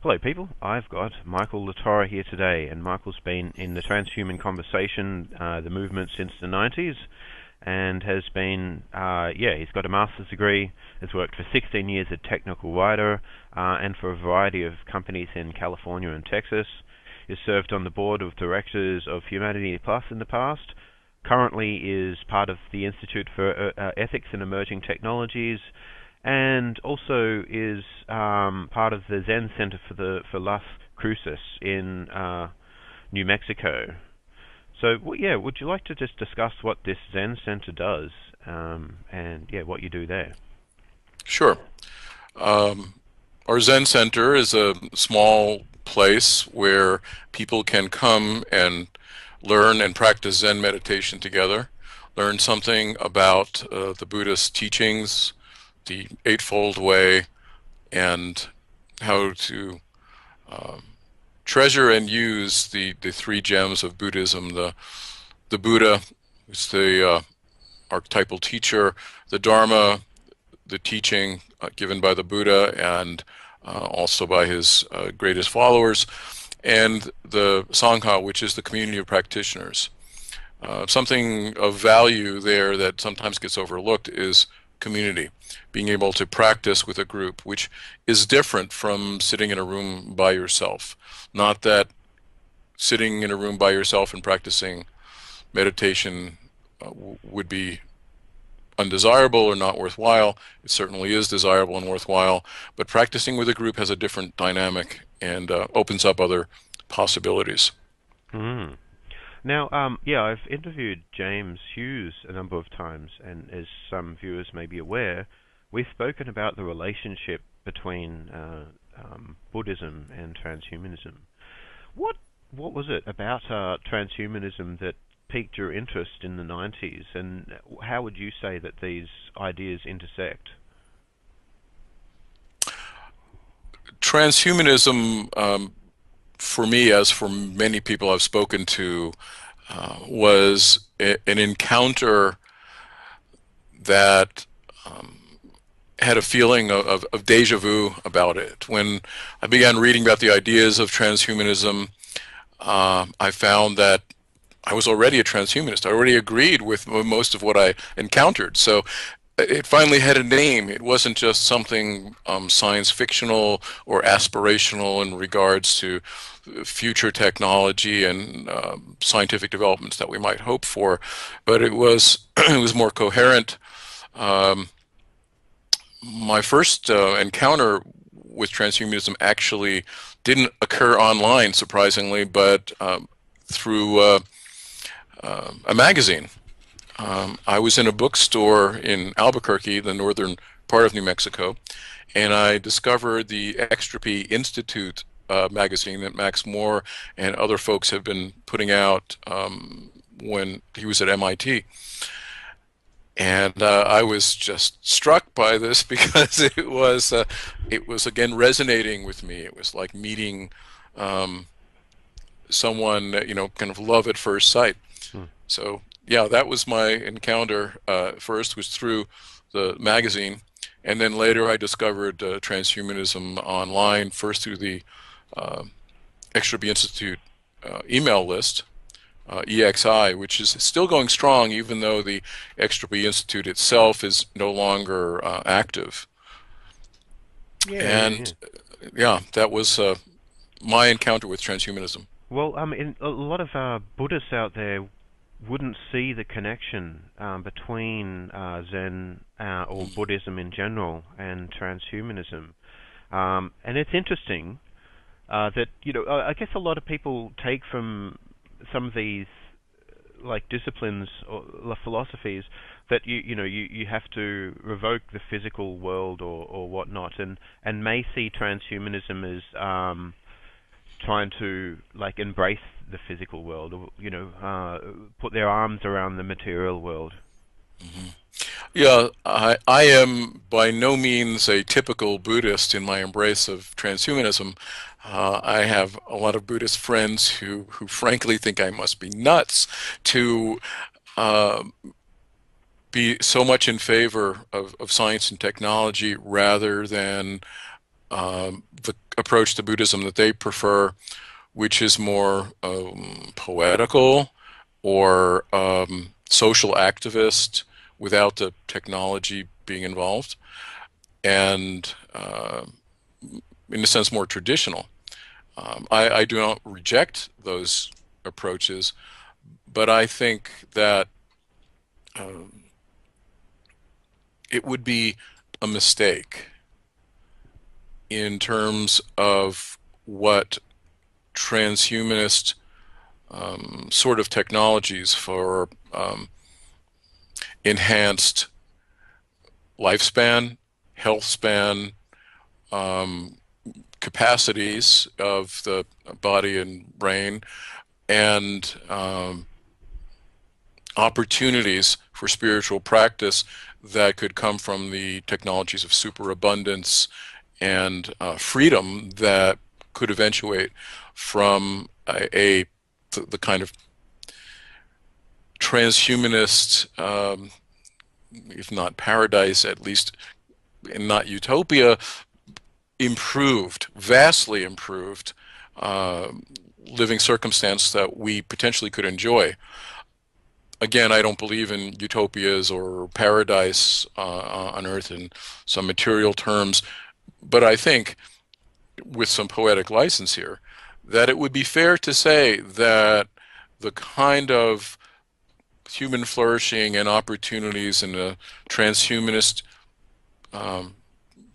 Hello, people. I've got Michael LaTorra here today, and Michael's been in the transhuman conversation, the movement since the 90s, and has been, he's got a master's degree, has worked for 16 years as a technical writer, and for a variety of companies in California and Texas. He's served on the board of directors of Humanity Plus in the past. Currently is part of the Institute for Ethics and Emerging Technologies, and also is part of the Zen Center for Las Cruces in New Mexico. So, would you like to just discuss what this Zen Center does, and what you do there? Sure. Our Zen Center is a small place where people can come and learn and practice Zen meditation together, learn something about the Buddhist teachings, the Eightfold Way, and how to treasure and use the three gems of Buddhism, the Buddha, who's the archetypal teacher, the Dharma, the teaching given by the Buddha and also by his greatest followers, and the Sangha, which is the community of practitioners. Something of value there that sometimes gets overlooked is community, being able to practice with a group, which is different from sitting in a room by yourself. Not that sitting in a room by yourself and practicing meditation would be undesirable or not worthwhile. It certainly is desirable and worthwhile, but practicing with a group has a different dynamic and opens up other possibilities. Mm. Now, I've interviewed James Hughes a number of times, and as some viewers may be aware, we've spoken about the relationship between Buddhism and transhumanism. What what was it about transhumanism that piqued your interest in the 90s, and how would you say that these ideas intersect? Transhumanism, for me, as for many people I've spoken to, was an encounter that had a feeling of deja vu about it. When I began reading about the ideas of transhumanism, I found that I was already a transhumanist. I already agreed with most of what I encountered. So it finally had a name. It wasn't just something science fictional or aspirational in regards to future technology and scientific developments that we might hope for, but it was it was more coherent. Um, my first encounter with transhumanism actually didn't occur online, surprisingly, but through a magazine. I was in a bookstore in Albuquerque, the northern part of New Mexico, and I discovered the Extropy Institute magazine that Max Moore and other folks have been putting out when he was at MIT. And I was just struck by this because it was again resonating with me. It was like meeting um, someone, kind of love at first sight. Hmm. So yeah, that was my encounter. First was through the magazine, and then later I discovered transhumanism online. First through the uh, Extropy Institute email list, EXI, which is still going strong, even though the Extropy Institute itself is no longer active. Yeah. And yeah, that was my encounter with transhumanism. Well, a lot of Buddhists out there wouldn't see the connection between Zen or Buddhism in general and transhumanism. And it's interesting that I guess a lot of people take from some of these like disciplines or philosophies that you have to revoke the physical world or whatnot, and may see transhumanism as trying to like embrace the physical world, or put their arms around the material world. Mhm. Yeah, I am by no means a typical Buddhist in my embrace of transhumanism. I have a lot of Buddhist friends who frankly think I must be nuts to uh, be so much in favor of science and technology rather than the approach to Buddhism that they prefer, which is more poetical or social activist without the technology being involved, and in a sense more traditional. I do not reject those approaches, but I think that it would be a mistake in terms of what transhumanist sort of technologies for enhanced lifespan, health span, um, capacities of the body and brain, and opportunities for spiritual practice that could come from the technologies of superabundance and freedom that could eventuate from the kind of transhumanist, if not paradise, at least not utopia, improved, vastly improved uh, living circumstance that we potentially could enjoy. Again, I don't believe in utopias or paradise on earth in some material terms, but I think, with some poetic license here, that it would be fair to say that the kind of human flourishing and opportunities in a transhumanist, um,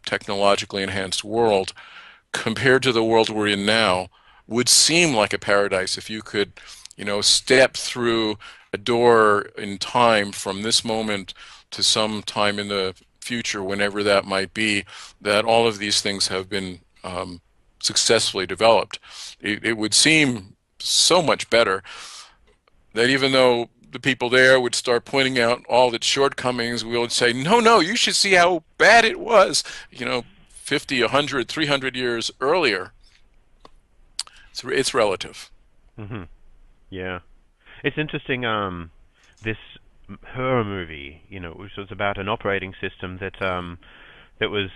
technologically enhanced world compared to the world we're in now would seem like a paradise if you could, step through a door in time from this moment to some time in the future, whenever that might be, that all of these things have been successfully developed. It would seem so much better that even though the people there would start pointing out all its shortcomings, we would say, no, no, you should see how bad it was, 50, 100, 300 years earlier. It's relative. Hmm. Yeah. It's interesting, this Her movie, which was about an operating system that was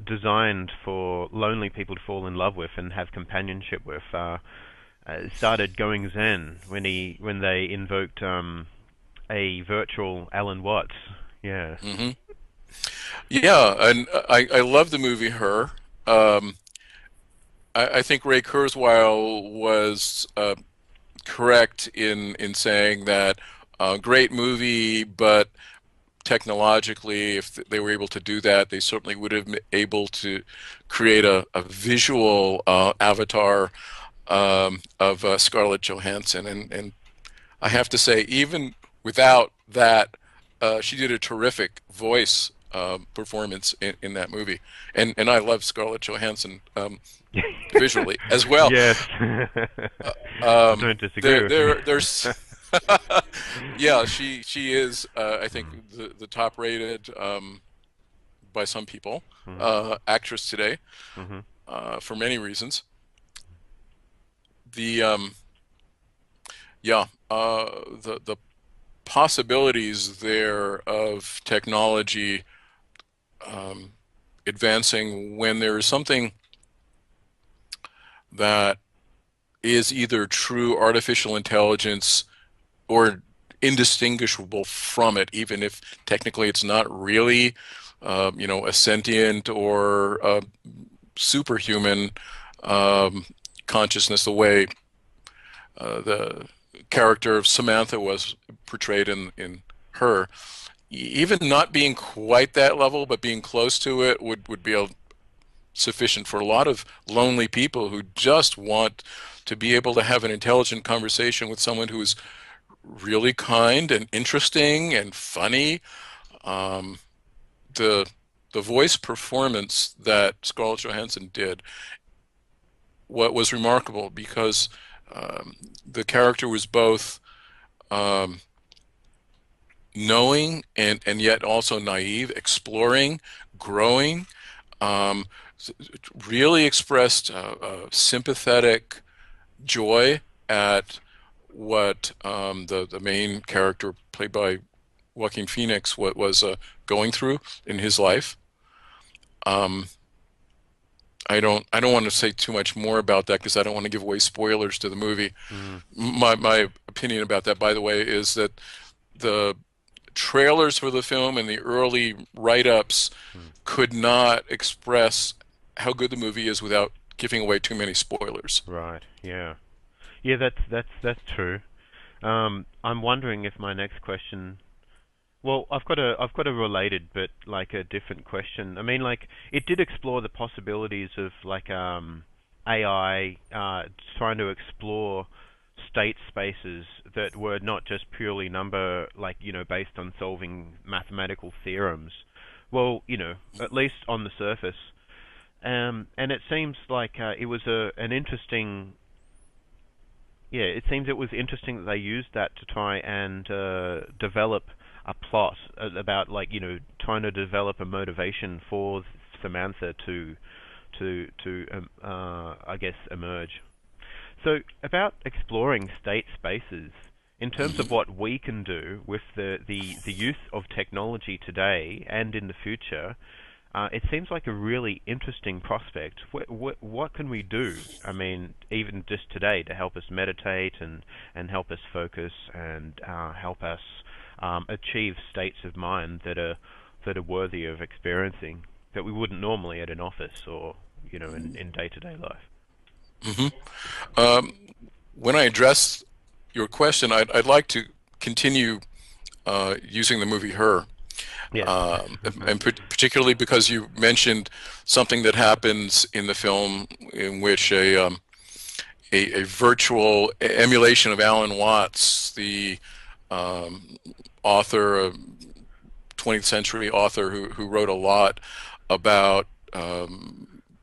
designed for lonely people to fall in love with and have companionship with. Started going Zen when they invoked a virtual Alan Watts. Yeah. Hmm. Yeah, and I love the movie Her. Um, I think Ray Kurzweil was correct in saying that great movie, but technologically, if they were able to do that, they certainly would have been able to create a visual avatar of Scarlett Johansson. And I have to say, even without that, she did a terrific voice performance in that movie. And I love Scarlett Johansson visually as well. Yes. I Um, don't disagree with you. there's yeah, she is I think Mm. the top rated by some people Mhm. actress today Mhm. for many reasons. The yeah the possibilities there of technology um, advancing when there is something that is either true artificial intelligence or indistinguishable from it, even if technically it's not really, a sentient or superhuman um, consciousness, the way the character of Samantha was portrayed in Her. Even not being quite that level, but being close to it would be sufficient for a lot of lonely people who just want to be able to have an intelligent conversation with someone who is really kind and interesting and funny. Um, the the voice performance that Scarlett Johansson did, what was remarkable because the character was both um, knowing and yet also naive, exploring, growing. Um, really expressed sympathetic joy at what the main character played by Joaquin Phoenix what was going through in his life. Um, I don't want to say too much more about that because I don't want to give away spoilers to the movie. Mm, My opinion about that, by the way, is that the trailers for the film and the early write-ups mm. could not express how good the movie is without giving away too many spoilers. Right. Yeah. Yeah. That's true. I'm wondering if my next question. Well, I've got a related but like a different question. I mean, like it did explore the possibilities of like AI trying to explore state spaces that were not just purely number like based on solving mathematical theorems. Well, at least on the surface. And it seems like it was an interesting. Yeah, it seems it was interesting that they used that to try and develop a plot about like trying to develop a motivation for Samantha to I guess emerge. So about exploring state spaces in terms of Hmm. what we can do with the use of technology today and in the future, it seems like a really interesting prospect. What can we do? I mean, even just today to help us meditate and help us focus and help us achieve states of mind that are worthy of experiencing that we wouldn't normally at an office or in day-to-day life. Hmm. Um, when I address your question, I'd like to continue using the movie Her, Yes. and particularly because you mentioned something that happens in the film in which a virtual emulation of Alan Watts, the um, author, a 20th century author who wrote a lot about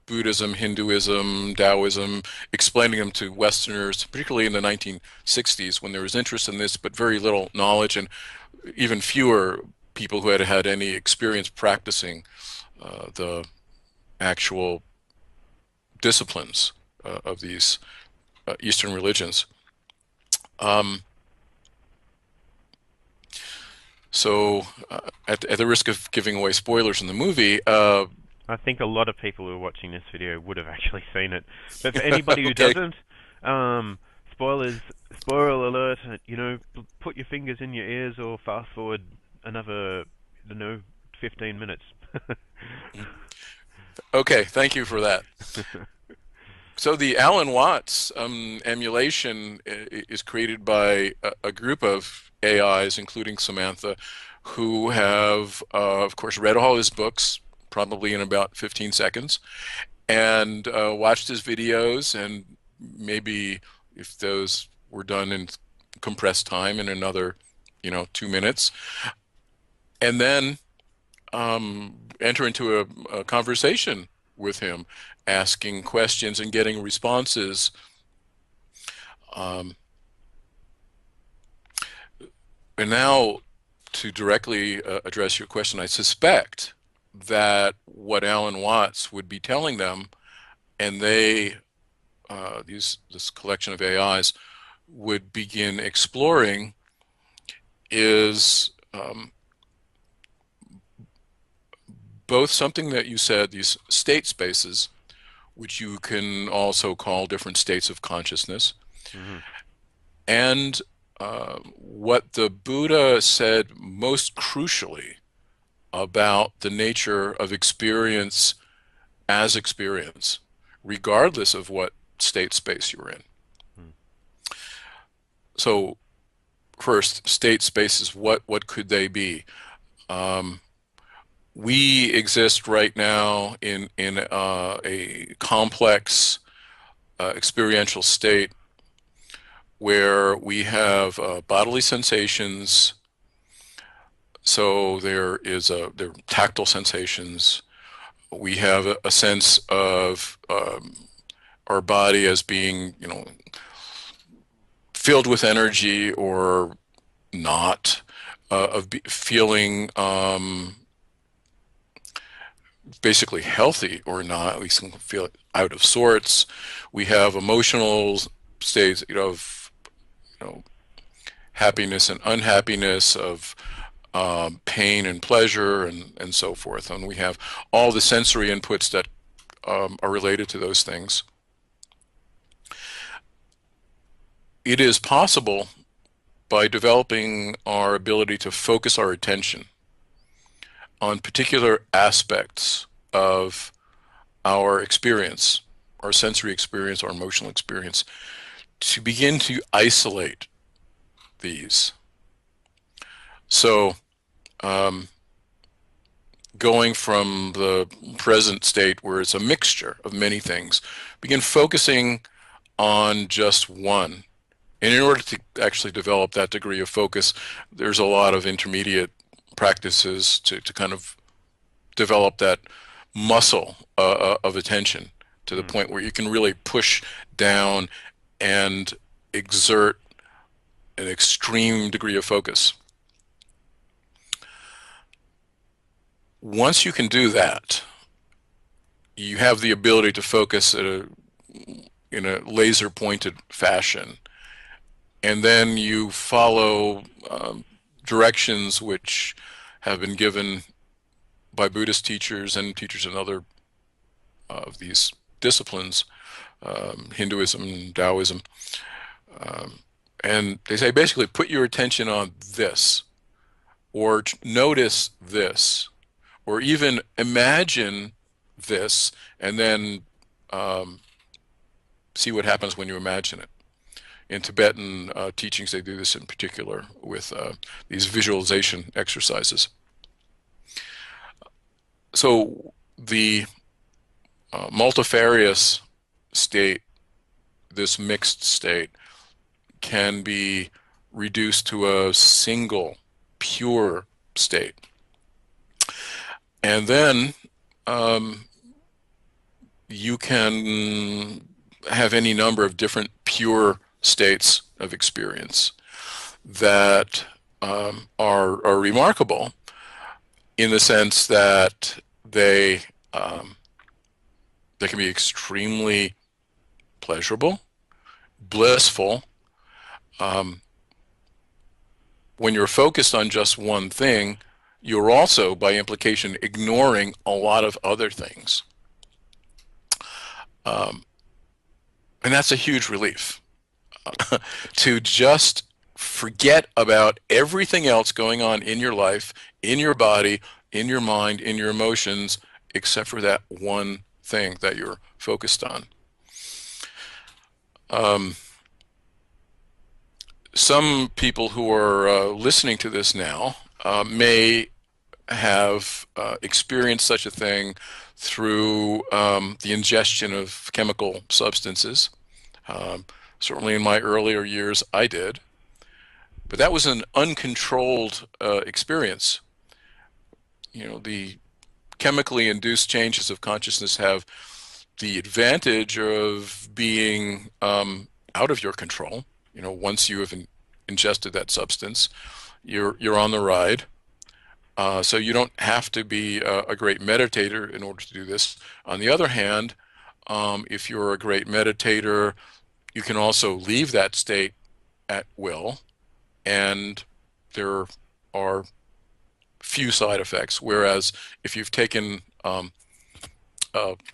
Buddhism, Hinduism, Taoism, explaining them to Westerners, particularly in the 1960s when there was interest in this, but very little knowledge and even fewer people who had had any experience practicing the actual disciplines of these Eastern religions. Um, at the risk of giving away spoilers in the movie, I think a lot of people who are watching this video would have actually seen it. But for anybody who okay, doesn't, um, spoilers, spoiler alert, put your fingers in your ears or fast forward another, 15 minutes. okay, thank you for that. So the Alan Watts emulation is created by a group of AIs, including Samantha, who have, of course, read all his books, probably in about 15 seconds, and watched his videos, and maybe if those were done in compressed time in another, 2 minutes, and then enter into a conversation with him, asking questions and getting responses. Um, and now, to directly address your question, I suspect that what Alan Watts would be telling them, and this collection of AIs would begin exploring, is both something that you said, these state spaces, which you can also call different states of consciousness, Hmm. and what the Buddha said most crucially about the nature of experience as experience, regardless of what state space you're in. So first, state spaces, what could they be? Um, we exist right now in a complex experiential state where we have bodily sensations. So there are tactile sensations. We have a sense of our body as being, filled with energy or not, of feeling basically healthy or not. We can feel out of sorts. We have emotional states, of you know, happiness and unhappiness, of pain and pleasure, and so forth. And we have all the sensory inputs that are related to those things. It is possible by developing our ability to focus our attention on particular aspects of our experience, our sensory experience, our emotional experience, to begin to isolate these. So, going from the present state where it's a mixture of many things, begin focusing on just one. And in order to actually develop that degree of focus, there's a lot of intermediate practices to kind of develop that muscle of attention to the point where you can really push down and exert an extreme degree of focus. Once you can do that, you have the ability to focus in a laser pointed fashion. And then you follow directions which have been given by Buddhist teachers and teachers in other of these disciplines, Hinduism and Taoism. And they say basically put your attention on this, or notice this, or even imagine this, and then see what happens when you imagine it. In Tibetan teachings, they do this in particular with these visualization exercises. So the multifarious state, this mixed state, can be reduced to a single pure state. And then you can have any number of different pure states of experience that are remarkable in the sense that they can be extremely pleasurable, blissful. When you're focused on just one thing, you're also, by implication, ignoring a lot of other things. And that's a huge relief. To just forget about everything else going on in your life, in your body, in your mind, in your emotions, except for that one thing that you're focused on. Some people who are listening to this now may have experienced such a thing through the ingestion of chemical substances. Certainly in my earlier years, I did. But that was an uncontrolled experience. You know, the chemically induced changes of consciousness have the advantage of being out of your control. You know, once you have ingested that substance, you're on the ride. So you don't have to be a great meditator in order to do this. On the other hand, if you're a great meditator, you can also leave that state at will, and there are few side effects. Whereas if you've taken a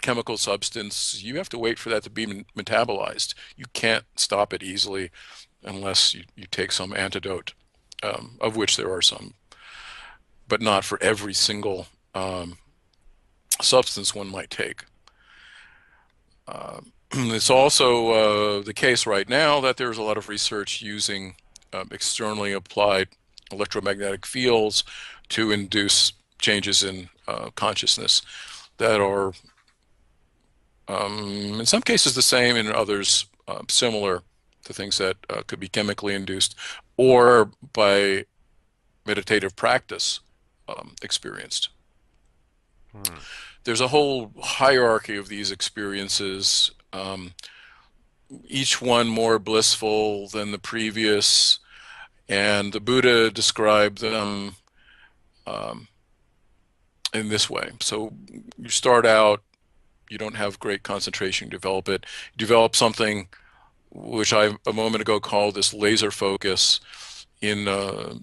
chemical substance, you have to wait for that to be metabolized. You can't stop it easily unless you take some antidote, of which there are some, but not for every single substance one might take. It's also the case right now that there's a lot of research using externally applied electromagnetic fields to induce changes in consciousness that are in some cases the same, in others similar to things that could be chemically induced or by meditative practice experienced. There's a whole hierarchy of these experiences, each one more blissful than the previous, and the Buddha described them in this way. So you start out, you don't have great concentration, you develop it. You develop something which I a moment ago called this laser focus in the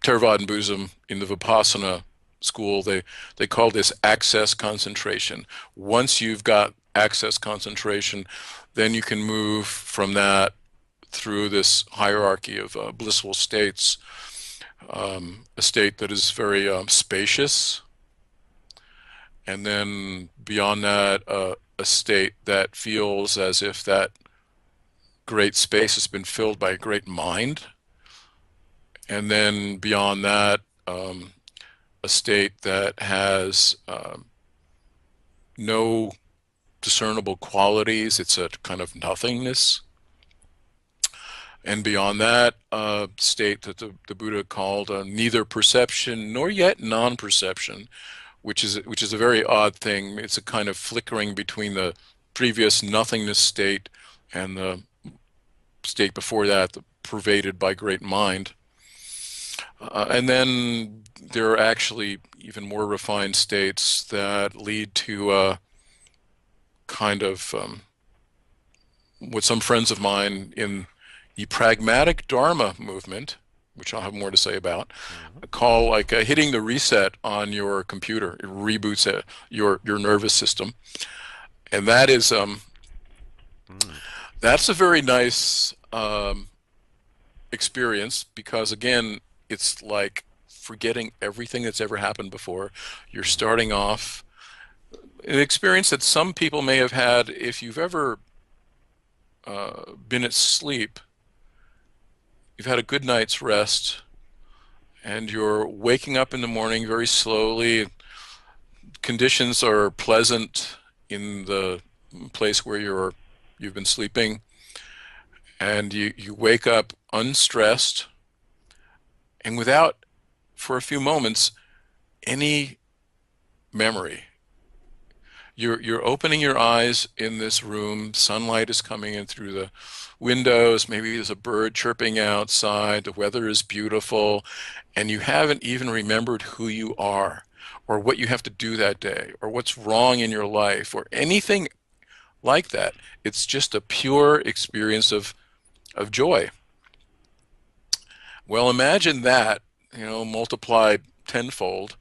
Theravadan Buddhism, in the Vipassana school, they call this access concentration. Once you've got access concentration, then you can move from that through this hierarchy of blissful states, a state that is very spacious, and then beyond that, a state that feels as if that great space has been filled by a great mind, and then beyond that, a state that has no discernible qualities. It's a kind of nothingness. And beyond that, state that the Buddha called neither perception nor yet non-perception, which is a very odd thing. It's a kind of flickering between the previous nothingness state and the state before that, pervaded by great mind. And then there are actually even more refined states that lead to kind of what some friends of mine in the pragmatic Dharma movement, which I'll have more to say about, call like hitting the reset on your computer. It reboots your nervous system, and that is that's a very nice experience, because again, it's like forgetting everything that's ever happened before. You're starting off an experience that some people may have had if you've ever been asleep. You've had a good night's rest, and you're waking up in the morning very slowly. Conditions are pleasant in the place where you've been sleeping, and you wake up unstressed and without, for a few moments, any memory. You're opening your eyes in this room. Sunlight is coming in through the windows. Maybe there's a bird chirping outside. The weather is beautiful, and you haven't even remembered who you are, or what you have to do that day, or what's wrong in your life, or anything like that. It's just a pure experience of joy. Well, imagine that, multiplied tenfold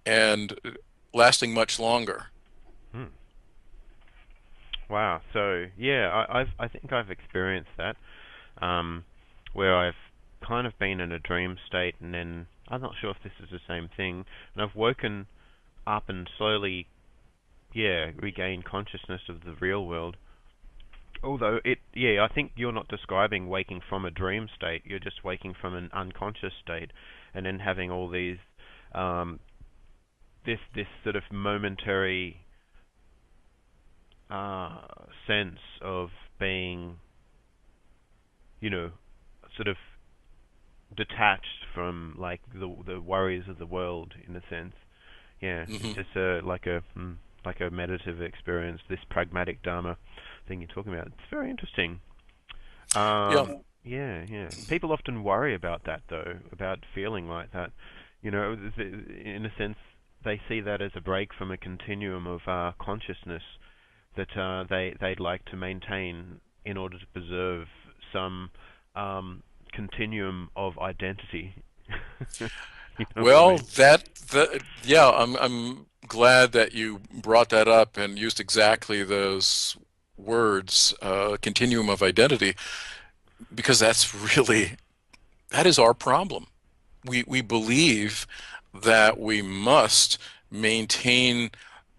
and lasting much longer. Wow. So yeah, I think I've experienced that, where I've kind of been in a dream state, and then I'm not sure if this is the same thing, and I've woken up and slowly, yeah, regained consciousness of the real world. Although I think you're not describing waking from a dream state. You're just waking from an unconscious state, and then having all these, this sort of momentary sense of being, sort of detached from like the worries of the world, in a sense. Yeah, it's just like a meditative experience. This pragmatic Dharma thing you're talking about. It's very interesting. Yeah. Yeah. People often worry about that, though, about feeling like that. In a sense, they see that as a break from a continuum of consciousness that they'd like to maintain in order to preserve some continuum of identity. Well, yeah, I'm glad that you brought that up and used exactly those words, continuum of identity, because that is our problem. We believe that we must maintain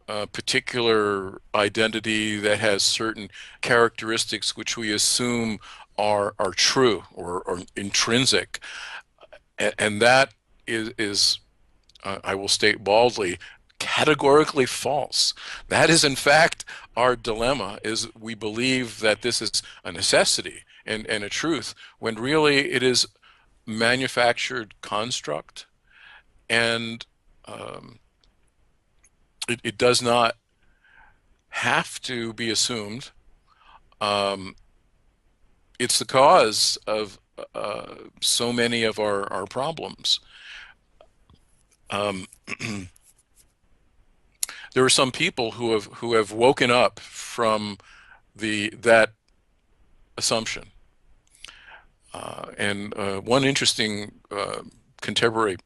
a particular identity that has certain characteristics which we assume are true or intrinsic, and that is I will state baldly, categorically false. That is, in fact, our dilemma, is we believe that this is a necessity and a truth, when really it is manufactured construct, and it does not have to be assumed. It's the cause of so many of our problems. There are some people who have woken up from that assumption. And one interesting contemporary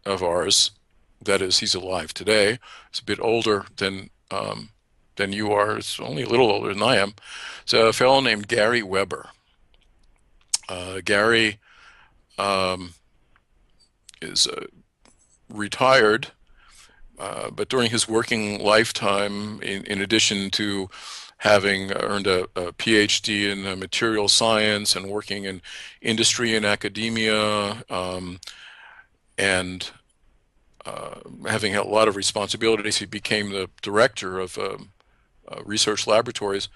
of ours that is, he's alive today. He's a bit older than you are. It's only a little older than I am. It's a fellow named Gary Weber. Gary um, is retired, but during his working lifetime, in addition to having earned a PhD in material science and working in industry and academia, and having a lot of responsibilities, he became the director of research laboratories.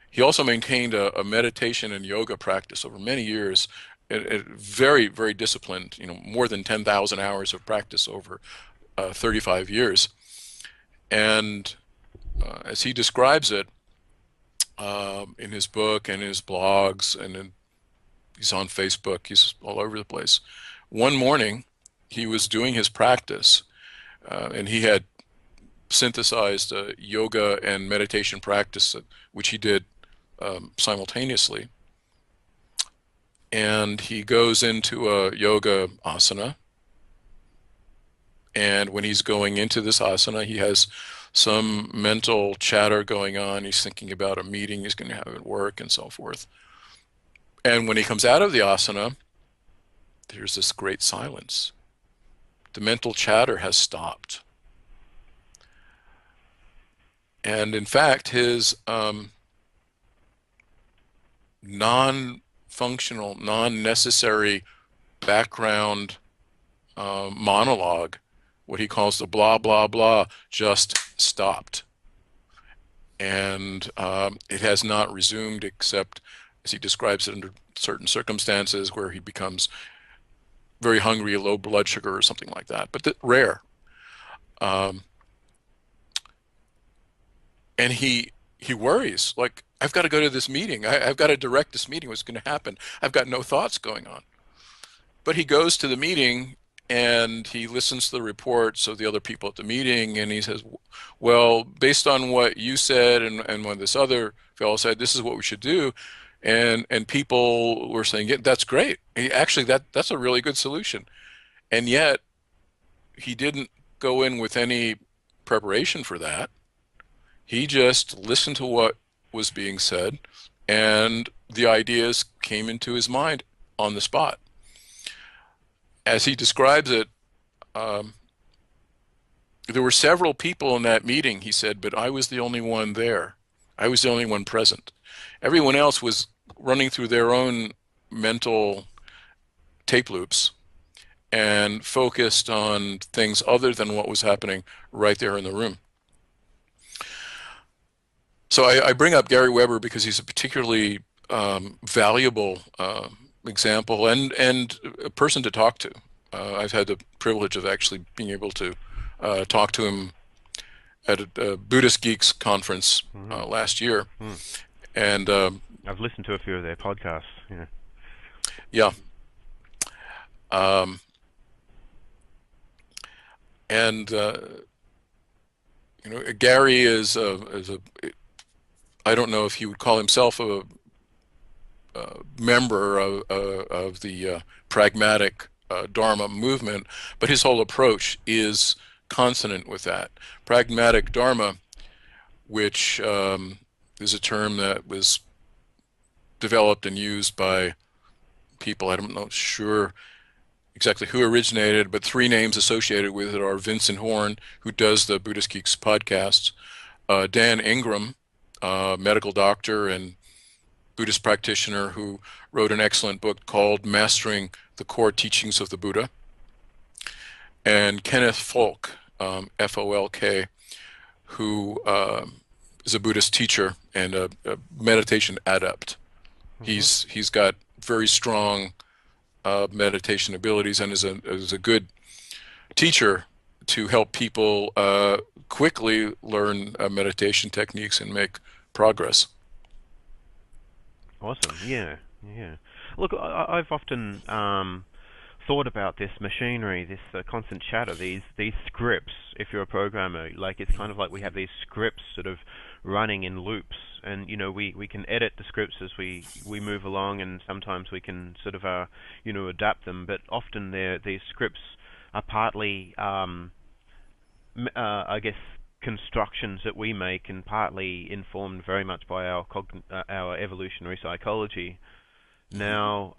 He also maintained a meditation and yoga practice over many years, very, very disciplined, more than 10,000 hours of practice over 35 years. And as he describes it in his book and his blogs, and he's on Facebook, he's all over the place. One morning, he was doing his practice, and he had synthesized yoga and meditation practice, which he did simultaneously. And he goes into a yoga asana. And when he's going into this asana, he has some mental chatter going on. He's thinking about a meeting he's going to have at work and so forth. And when he comes out of the asana, there's this great silence. The mental chatter has stopped. And in fact, his non-functional, non-necessary background monologue, what he calls the blah, blah, blah, just stopped. And it has not resumed, except, as he describes it, under certain circumstances where he becomes very hungry, low blood sugar or something like that, but rare. And he worries, like, I've got to go to this meeting. I've got to direct this meeting. What's going to happen? I've got no thoughts going on. But he goes to the meeting and he listens to the reports of the other people at the meeting, and he says, well, based on what you said and what this other fellow said, this is what we should do. And people were saying, yeah, that's great. Actually, that's a really good solution. And yet he didn't go in with any preparation for that. He just listened to what was being said, and the ideas came into his mind on the spot. As he describes it, there were several people in that meeting, he said, but I was the only one there. I was the only one present. Everyone else was running through their own mental tape loops and focused on things other than what was happening right there in the room. So I bring up Gary Weber because he's a particularly valuable example and a person to talk to. I've had the privilege of actually being able to talk to him at a Buddhist Geeks conference last year. And I've listened to a few of their podcasts. Yeah. And Gary is a I don't know if he would call himself a member of the pragmatic Dharma movement, but his whole approach is consonant with that. Pragmatic Dharma, which is a term that was developed and used by people, I don't know sure exactly who originated, but three names associated with it are Vincent Horn, who does the Buddhist Geeks podcasts, Dan Ingram, medical doctor and Buddhist practitioner who wrote an excellent book called Mastering the Core Teachings of the Buddha, and Kenneth Folk, F-O-L-K, who is a Buddhist teacher and a meditation adept. He's got very strong meditation abilities and is a good teacher to help people quickly learn meditation techniques and make progress. Awesome. Yeah. Look, I've often thought about this machinery, this constant chatter, these scripts. If you're a programmer, like it's kind of like we have these scripts sort of running in loops, and we can edit the scripts as we move along, and sometimes we can sort of adapt them. But often these scripts are partly I guess, constructions that we make, and partly informed very much by our evolutionary psychology. Now,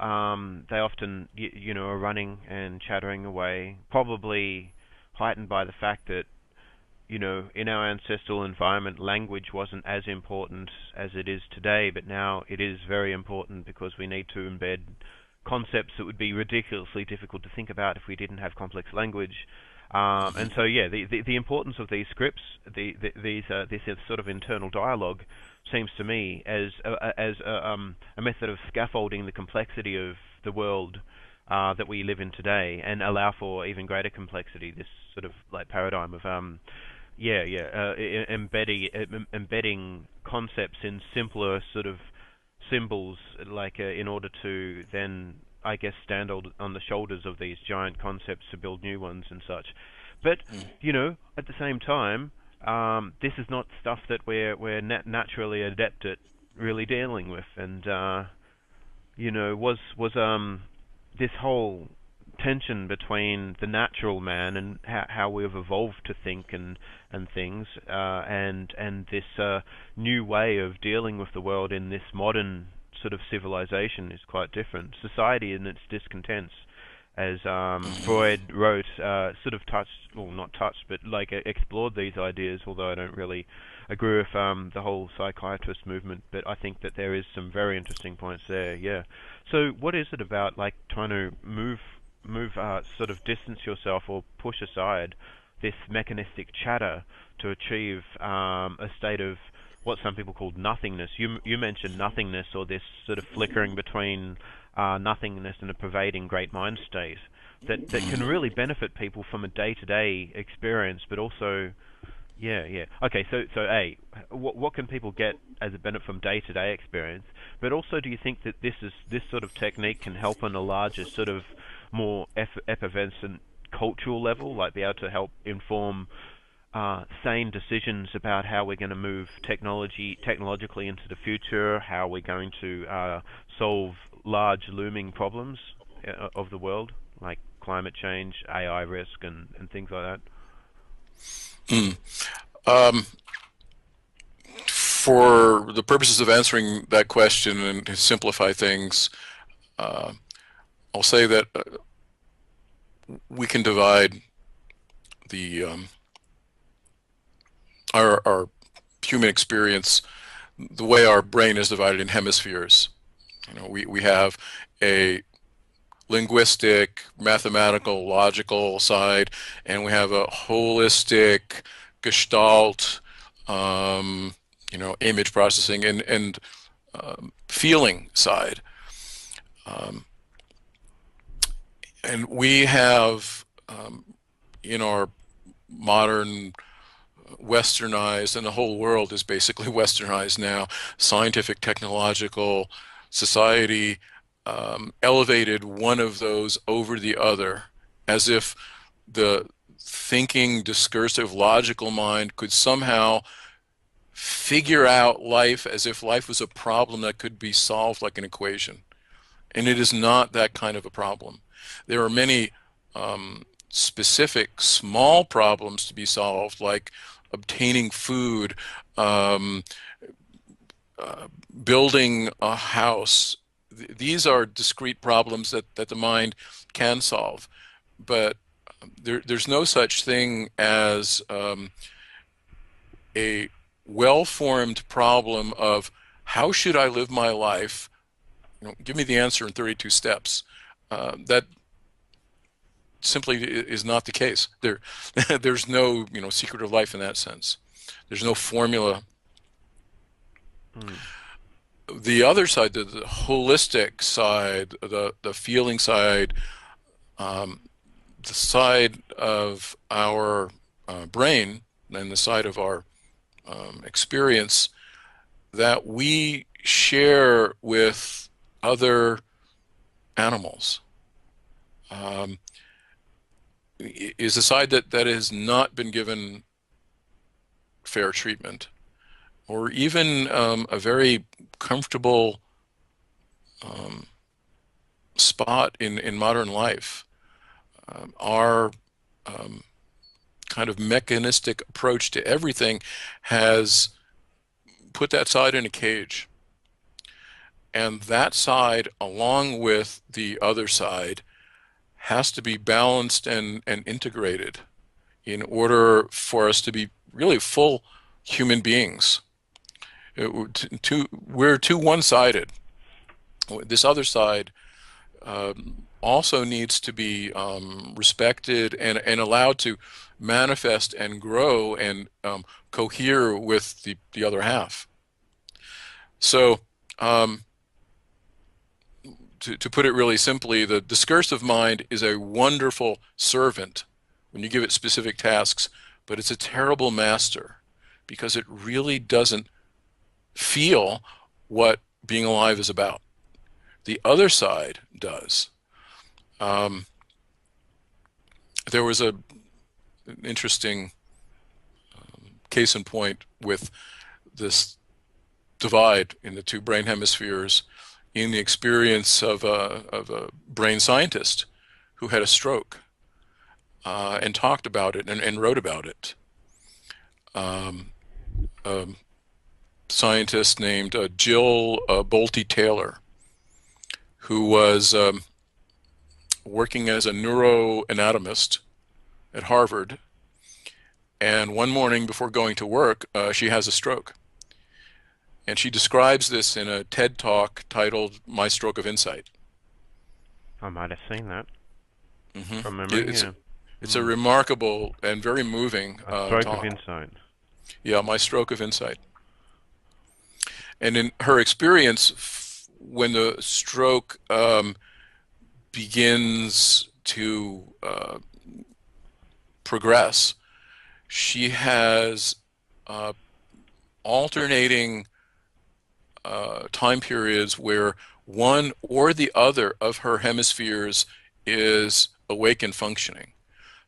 they often, are running and chattering away, probably heightened by the fact that, in our ancestral environment, language wasn't as important as it is today, but now it is very important because we need to embed concepts that would be ridiculously difficult to think about if we didn't have complex language. And so, yeah, the importance of these scripts, this sort of internal dialogue, seems to me as a method of scaffolding the complexity of the world that we live in today, and allow for even greater complexity. This sort of like paradigm of embedding concepts in simpler sort of symbols, like in order to then, I guess, stand on the shoulders of these giant concepts to build new ones and such. But at the same time, this is not stuff that we're naturally adept at really dealing with, and was this whole tension between the natural man and how we've evolved to think and things, and this new way of dealing with the world in this modern sort of civilization is quite different. Society and its discontents, as Freud wrote, sort of touched, well, not touched, but like explored these ideas, although I don't really agree with the whole psychiatrist movement, but I think that there is some very interesting points there, yeah. So what is it about, like, trying to move sort of distance yourself or push aside this mechanistic chatter to achieve a state of what some people call nothingness? You mentioned nothingness, or this sort of flickering between nothingness and a pervading great mind state that can really benefit people from a day-to-day experience, but also, yeah. Okay, so what can people get as a benefit from day-to-day experience? But also, do you think that this sort of technique can help on a larger sort of more effervescent cultural level, like be able to help inform sane decisions about how we're going to move technologically into the future, how we're going to solve large looming problems of the world, like climate change, AI risk, and things like that? For the purposes of answering that question and to simplify things, I'll say that we can divide the our human experience the way our brain is divided in hemispheres. We have a linguistic, mathematical, logical side, and we have a holistic, gestalt, image processing and feeling side. And we have, in our modern westernized, and the whole world is basically westernized now, scientific, technological society, elevated one of those over the other, as if the thinking, discursive, logical mind could somehow figure out life as if life was a problem that could be solved like an equation. And it is not that kind of a problem. There are many specific small problems to be solved, like obtaining food, building a house. These are discrete problems that the mind can solve. But there's no such thing as a well-formed problem of how should I live my life? Give me the answer in 32 steps. That simply is not the case. There's no secret of life in that sense. There's no formula. The other side, the holistic side, the feeling side, the side of our brain and the side of our experience that we share with other animals, is a side that has not been given fair treatment, or even a very comfortable spot in modern life. Our kind of mechanistic approach to everything has put that side in a cage. And that side, along with the other side, has to be balanced and integrated in order for us to be really full human beings. We're too one-sided. This other side also needs to be respected and allowed to manifest and grow and cohere with the other half. So, to put it really simply, the discursive mind is a wonderful servant when you give it specific tasks, but it's a terrible master because it really doesn't feel what being alive is about. The other side does. There was an interesting case in point with this divide in the two brain hemispheres in the experience of a brain scientist who had a stroke and talked about it and wrote about it. A scientist named Jill Bolte Taylor, who was working as a neuroanatomist at Harvard, and one morning before going to work, she has a stroke. And she describes this in a TED Talk titled My Stroke of Insight. I might have seen that from memory. It's a remarkable and very moving stroke talk. of insight. Yeah, My Stroke of Insight. And in her experience, when the stroke begins to progress, she has alternating time periods where one or the other of her hemispheres is awake and functioning.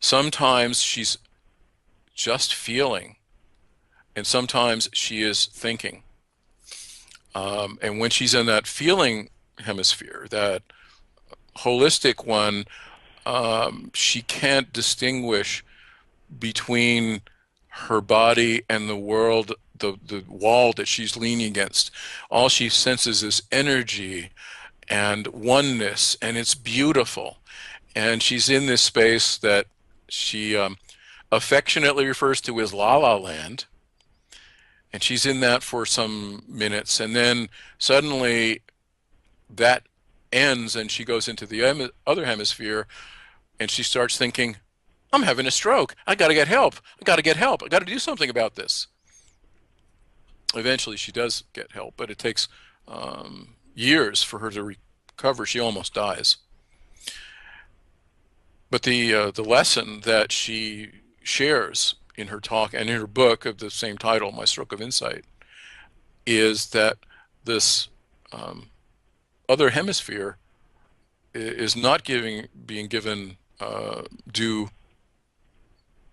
Sometimes she's just feeling, and sometimes she is thinking. And when she's in that feeling hemisphere, that holistic one, she can't distinguish between her body and the world, the wall that she's leaning against. All she senses is energy and oneness, and it's beautiful. And she's in this space that she affectionately refers to as La La Land. And she's in that for some minutes, and then suddenly that ends and she goes into the other hemisphere and she starts thinking, I'm having a stroke. I got to get help. I got to get help. I got to do something about this. Eventually she does get help, but it takes years for her to recover. She almost dies. But the lesson that she shares in her talk and in her book of the same title, My Stroke of Insight, is that this other hemisphere is not being given due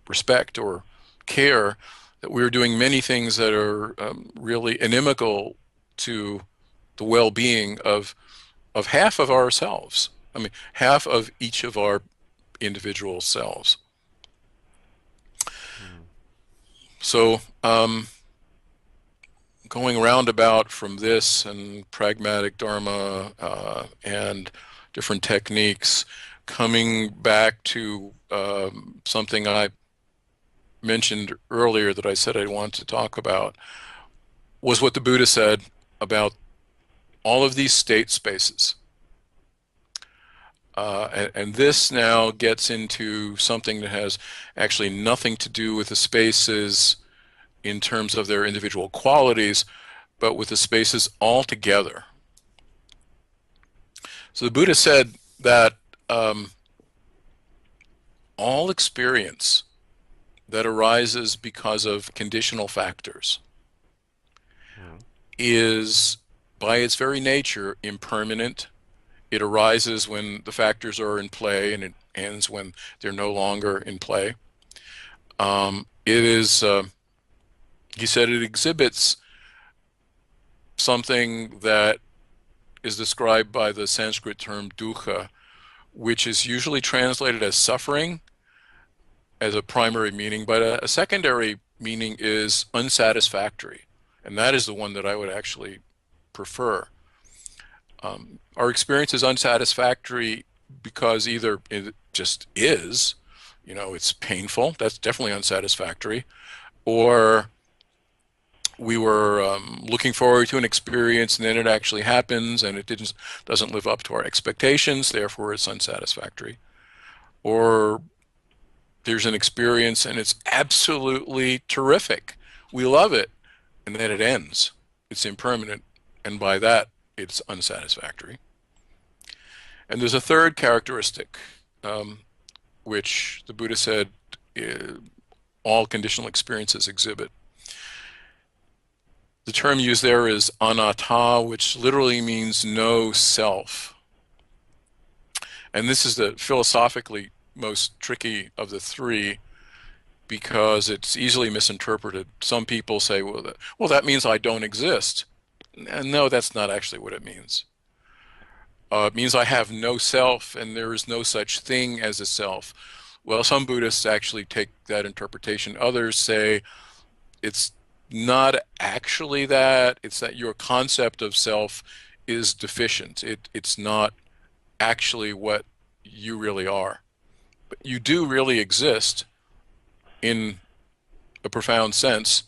respect or care, that we're doing many things that are really inimical to the well-being of half of ourselves. I mean, half of each of our individual selves. So going roundabout from this and pragmatic dharma and different techniques, coming back to something I mentioned earlier that I said I want to talk about, was what the Buddha said about all of these state spaces. And this now gets into something that has actually nothing to do with the spaces in terms of their individual qualities, but with the spaces altogether. So the Buddha said that all experience that arises because of conditional factors is, by its very nature, impermanent. It arises when the factors are in play, and it ends when they're no longer in play. It is, he said, it exhibits something that is described by the Sanskrit term dukkha, which is usually translated as suffering, as a primary meaning, but a secondary meaning is unsatisfactory. And that is the one that I would actually prefer. Our experience is unsatisfactory because either it just is, it's painful, that's definitely unsatisfactory, or we were looking forward to an experience and then it actually happens and it doesn't live up to our expectations, therefore it's unsatisfactory. Or there's an experience and it's absolutely terrific. We love it, and then it ends. It's impermanent, and by that, it's unsatisfactory. And there's a third characteristic, which the Buddha said all conditional experiences exhibit. The term used there is anatta, which literally means no self. And this is the philosophically most tricky of the three because it's easily misinterpreted. Some people say, well, that means I don't exist. And no, that's not actually what it means. It means I have no self and there is no such thing as a self. Well, some Buddhists actually take that interpretation. Others say it's not actually that. It's that your concept of self is deficient. It's not actually what you really are. But you do really exist in a profound sense,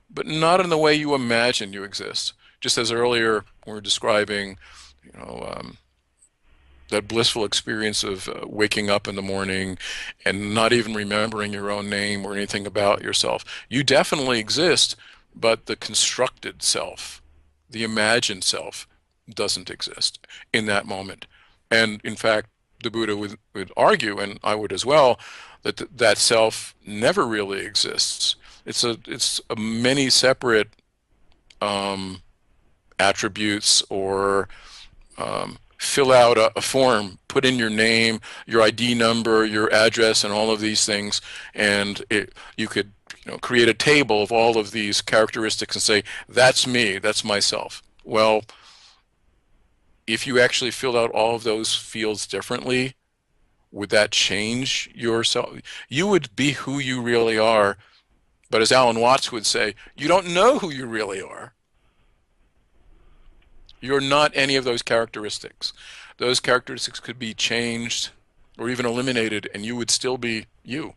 but not in the way you imagine you exist. Just as earlier we were describing, that blissful experience of waking up in the morning and not even remembering your own name or anything about yourself. You definitely exist, but the constructed self, the imagined self, doesn't exist in that moment. And in fact, the Buddha would argue, and I would as well, that that self never really exists. It's a many separate attributes, or fill out a form, put in your name, your ID number, your address, and all of these things, and you could create a table of all of these characteristics and say, that's me, that's myself. Well, if you actually filled out all of those fields differently, would that change yourself? You would be who you really are, but as Alan Watts would say, you don't know who you really are. You're not any of those characteristics. Those characteristics could be changed or even eliminated, and you would still be you.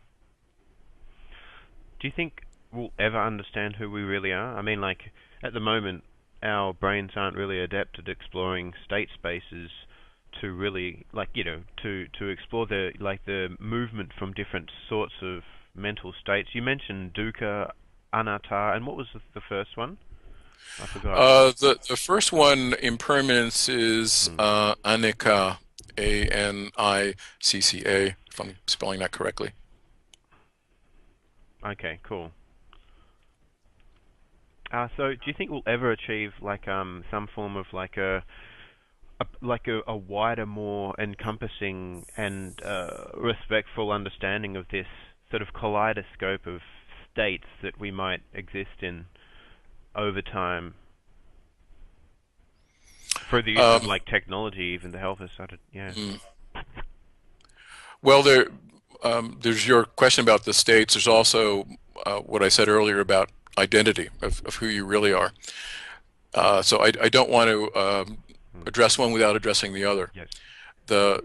Do you think we'll ever understand who we really are? I mean, like, at the moment, our brains aren't really adept at exploring state spaces to really, like, to explore the movement from different sorts of mental states. You mentioned dukkha, anatta, and what was the first one? I forgot. The first one, impermanence, is Hmm. anicca, Anicca, if I'm spelling that correctly. Okay, cool. So do you think we'll ever achieve like some form of like a wider, more encompassing and respectful understanding of this sort of kaleidoscope of states that we might exist in over time through the use of Um, like technology even to help us yeah. mm. Well, there's your question about the states. There's also what I said earlier about identity of who you really are. So I don't want to Mm. address one without addressing the other. Yes. The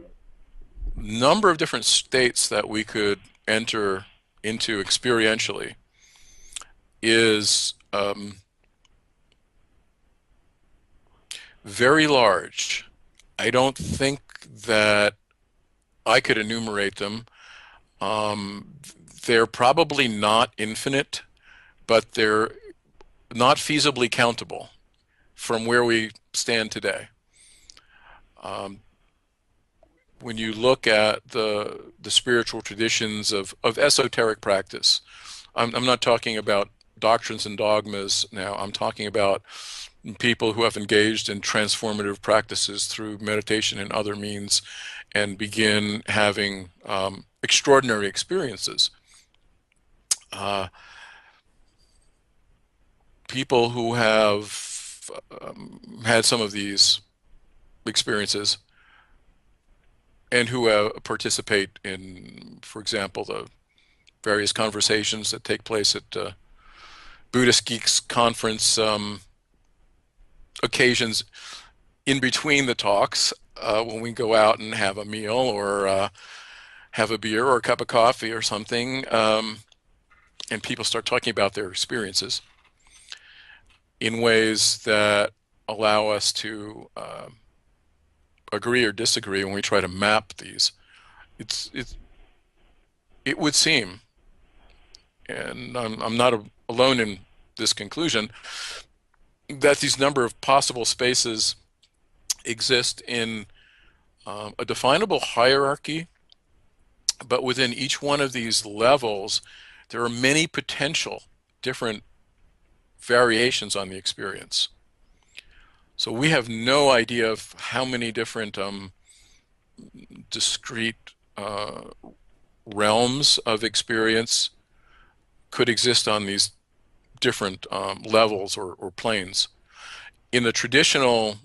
number of different states that we could enter into experientially is very large. I don't think that I could enumerate them. Um, they're probably not infinite, but they're not feasibly countable from where we stand today. Um, when you look at the spiritual traditions of esoteric practice, I'm not talking about doctrines and dogmas now. I'm talking about people who have engaged in transformative practices through meditation and other means and begin having extraordinary experiences. Uh, People who have had some of these experiences and who participate in, for example, the various conversations that take place at Buddhist Geeks conference occasions in between the talks when we go out and have a meal or have a beer or a cup of coffee or something, and people start talking about their experiences in ways that allow us to agree or disagree when we try to map these. It's it would seem, and I'm not alone in this conclusion, that these number of possible spaces exist in a definable hierarchy, but within each one of these levels, there are many potential different variations on the experience. So we have no idea of how many different discrete realms of experience could exist on these different levels or planes. In the traditional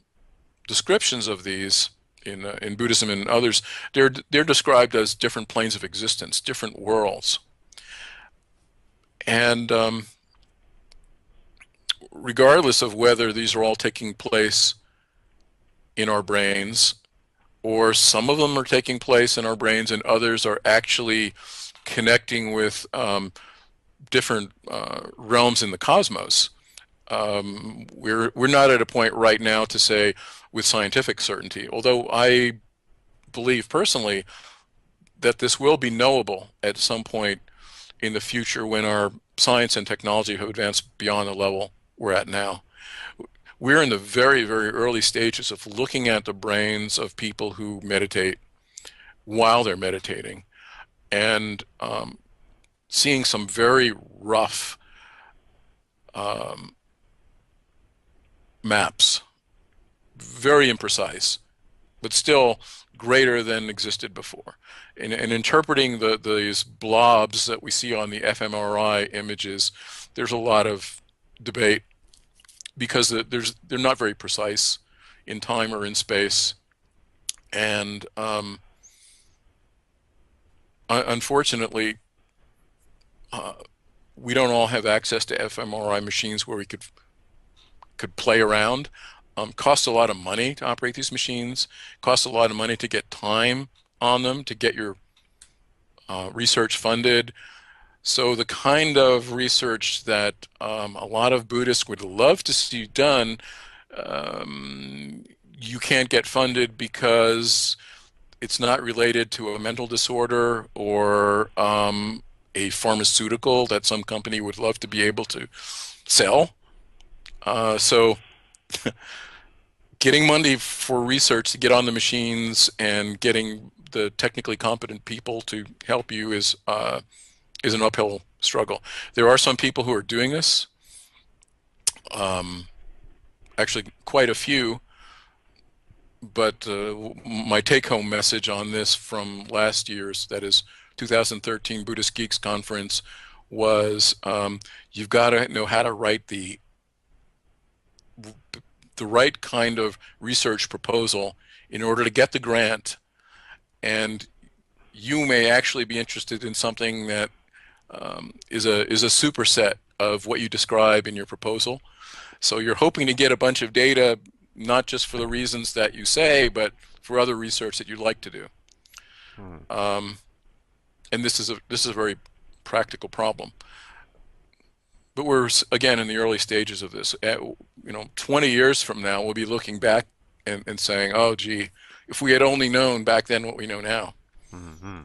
descriptions of these in Buddhism and others, they're described as different planes of existence, different worlds. And regardless of whether these are all taking place in our brains, or some of them are taking place in our brains and others are actually connecting with different realms in the cosmos, we're not at a point right now to say with scientific certainty, although I believe personally that this will be knowable at some point in the future when our science and technology have advanced beyond the level we're at now. We're in the very, very early stages of looking at the brains of people who meditate while they're meditating and seeing some very rough maps, very imprecise, but still greater than existed before. And interpreting these blobs that we see on the fMRI images, there's a lot of debate because they're not very precise in time or in space. And unfortunately, we don't all have access to fMRI machines where we could play around. Costs a lot of money to operate these machines. Costs a lot of money to get time on them, to get your research funded. So the kind of research that a lot of Buddhists would love to see done, you can't get funded because it's not related to a mental disorder or a pharmaceutical that some company would love to be able to sell. So getting money for research to get on the machines and getting the technically competent people to help you is an uphill struggle. There are some people who are doing this, actually quite a few, but my take-home message on this from last year's, that is 2013 Buddhist Geeks Conference, was you've got to know how to write the right kind of research proposal in order to get the grant, and you may actually be interested in something that is a superset of what you describe in your proposal. So you're hoping to get a bunch of data, not just for the reasons that you say, but for other research that you'd like to do. And this is a very practical problem. But we're again in the early stages of this. 20 years from now, we'll be looking back and saying, "Oh, gee, if we had only known back then what we know now." Mm-hmm.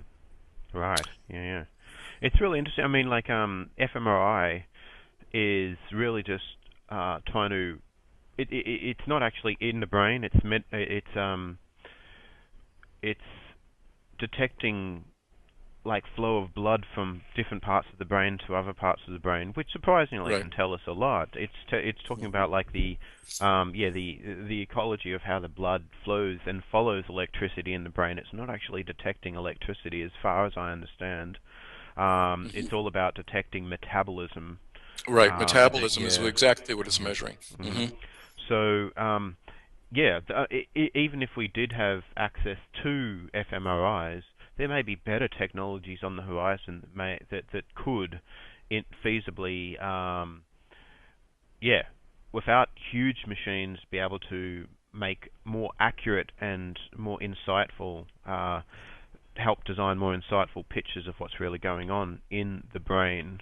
Right. Yeah. It's really interesting. I mean, like fMRI is really just trying to. It's not actually in the brain. It's detecting like flow of blood from different parts of the brain to other parts of the brain, which surprisingly Right. can tell us a lot. It's talking about like the ecology of how the blood flows and follows electricity in the brain. It's not actually detecting electricity, as far as I understand. It's all about detecting metabolism. Right. Metabolism is Yeah. exactly what it's measuring. So, even if we did have access to fMRIs, there may be better technologies on the horizon that could feasibly, yeah, without huge machines, be able to make more accurate and more insightful, help design more insightful pictures of what's really going on in the brain.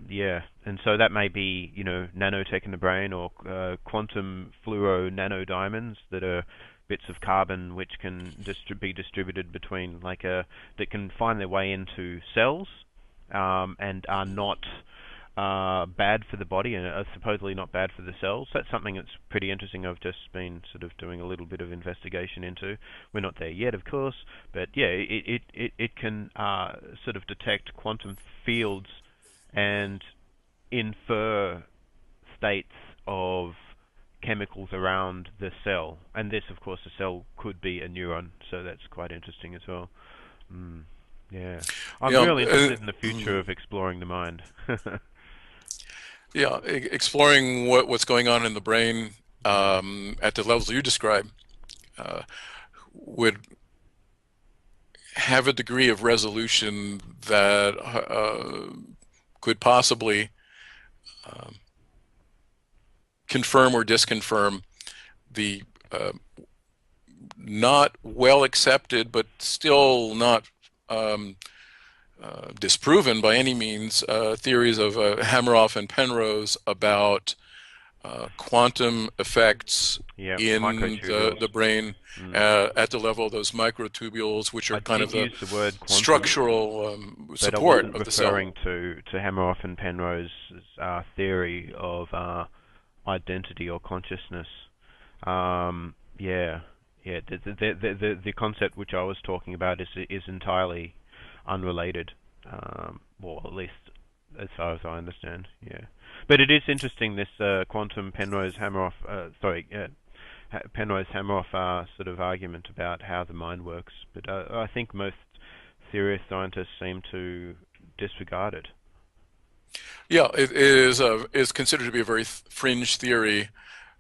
Yeah, and so that may be, nanotech in the brain, or quantum fluoro nanodiamonds that are bits of carbon which can be distributed between, that can find their way into cells, and are not bad for the body, and are supposedly not bad for the cells. That's something that's pretty interesting. I've just been sort of doing a little bit of investigation into. We're not there yet, of course, but yeah, it can sort of detect quantum fields and infer states of chemicals around the cell. And this, of course, the cell could be a neuron, so that's quite interesting as well. Yeah. I'm really interested in the future of exploring the mind. Yeah, exploring what's going on in the brain at the levels you describe would have a degree of resolution that could possibly confirm or disconfirm the not well accepted, but still not disproven by any means, theories of Hameroff and Penrose about quantum effects in the brain at the level of those microtubules, which are kind of the structural support of the cell. I wasn't referring to Hameroff and Penrose's theory of identity or consciousness. The concept which I was talking about is entirely unrelated, well, at least as far as I understand. Yeah, but it is interesting, this quantum Penrose-Hameroff, Penrose-Hameroff sort of argument about how the mind works. But I think most serious scientists seem to disregard it. Yeah, it is considered to be a very fringe theory.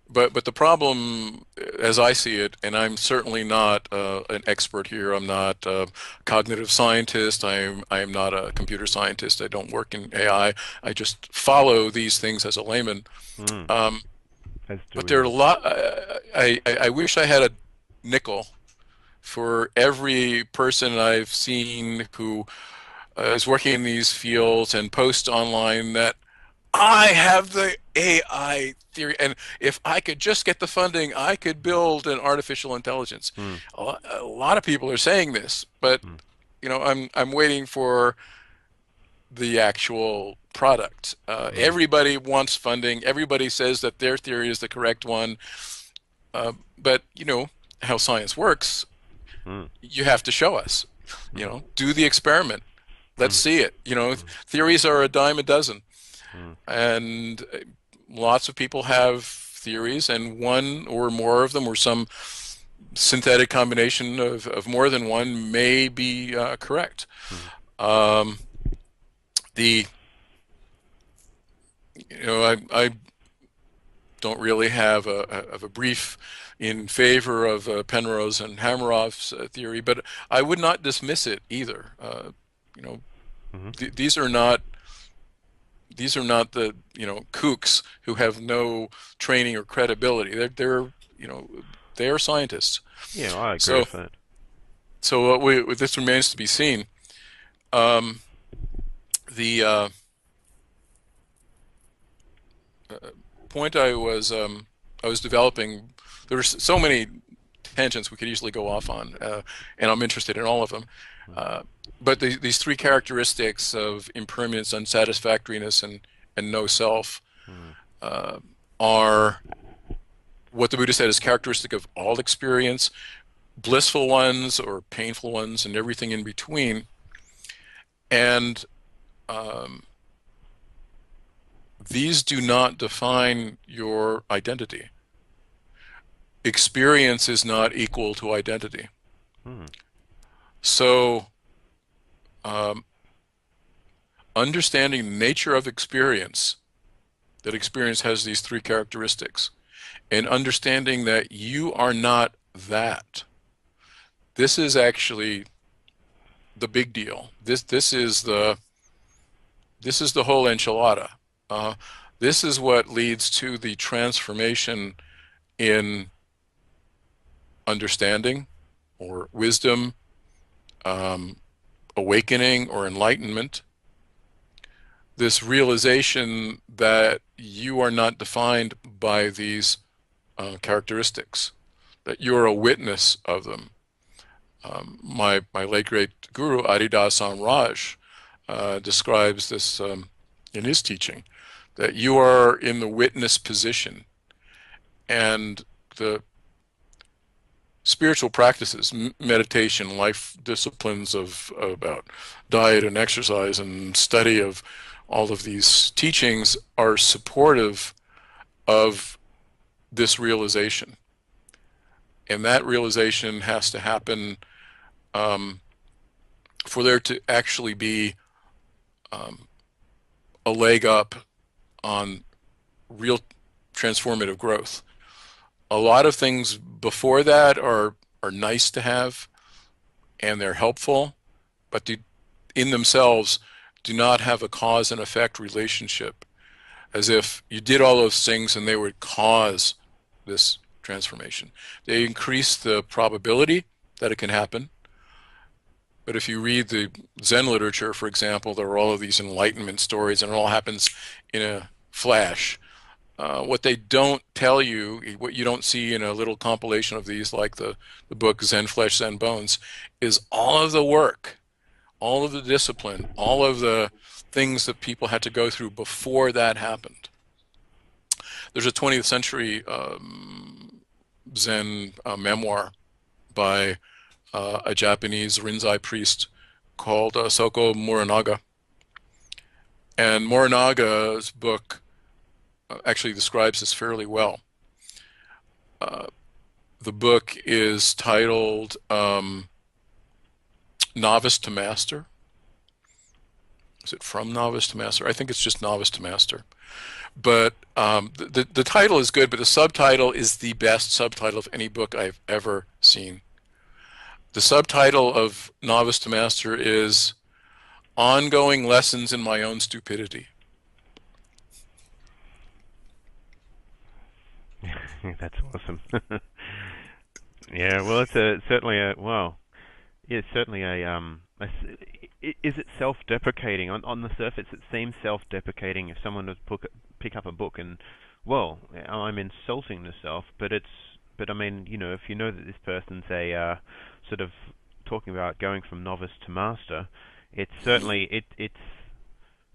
But the problem, as I see it, and I'm certainly not an expert here. I'm not a cognitive scientist. I am not a computer scientist. I don't work in AI. I just follow these things as a layman. But there are a lot. I wish I had a nickel for every person I've seen who is working in these fields and posts online that I have the AI theory, and if I could just get the funding, I could build an artificial intelligence. A lot of people are saying this, but I'm waiting for the actual product. Everybody wants funding. Everybody says that their theory is the correct one, but you know how science works. You have to show us. Do the experiment. Let's see it. Theories are a dime a dozen. And lots of people have theories, and one or more of them, or some synthetic combination of more than one, may be correct. I don't really have a brief in favor of Penrose and Hameroff's theory, but I would not dismiss it either. These are not the kooks who have no training or credibility. They're scientists. Yeah, I agree with that. So this remains to be seen. The point I was developing, there were so many tangents we could easily go off on, and I'm interested in all of them. But these three characteristics of impermanence, unsatisfactoriness, and no self are what the Buddha said is characteristic of all experience, blissful ones or painful ones, and everything in between. And these do not define your identity. Experience is not equal to identity. So understanding the nature of experience, that experience has these three characteristics, and understanding that you are not that. This is actually the big deal. This is the whole enchilada. Uh, this is what leads to the transformation in understanding or wisdom, um, awakening or enlightenment. This realization that you are not defined by these characteristics, that you're a witness of them. My late great guru Adidasan Raj describes this in his teaching, that you are in the witness position, and the spiritual practices, meditation, life disciplines of about diet and exercise and study of all of these teachings are supportive of this realization. And that realization has to happen for there to actually be a leg up on real transformative growth. A lot of things before that are nice to have and they're helpful, but in themselves do not have a cause and effect relationship, as if you did all those things and they would cause this transformation. They increase the probability that it can happen. But if you read the Zen literature, for example, there are all of these enlightenment stories, and it all happens in a flash. What they don't tell you, what you don't see in a little compilation of these, like the book Zen Flesh, Zen Bones, is all of the work, all of the discipline, all of the things that people had to go through before that happened. There's a 20th century Zen memoir by a Japanese Rinzai priest called Soko Morinaga. And Morinaga's book actually describes this fairly well. The book is titled Novice to Master. Is it From Novice to Master? I think it's just Novice to Master. But the title is good, but the subtitle is the best subtitle of any book I've ever seen. The subtitle of Novice to Master is Ongoing Lessons in My Own Stupidity. That's awesome. Yeah, well, it's certainly a well, it's certainly is it self-deprecating? On the surface, it seems self-deprecating if someone would pick up a book and, well, I'm insulting the self, but I mean, if you know that this person's a sort of talking about going from novice to master, it's certainly it's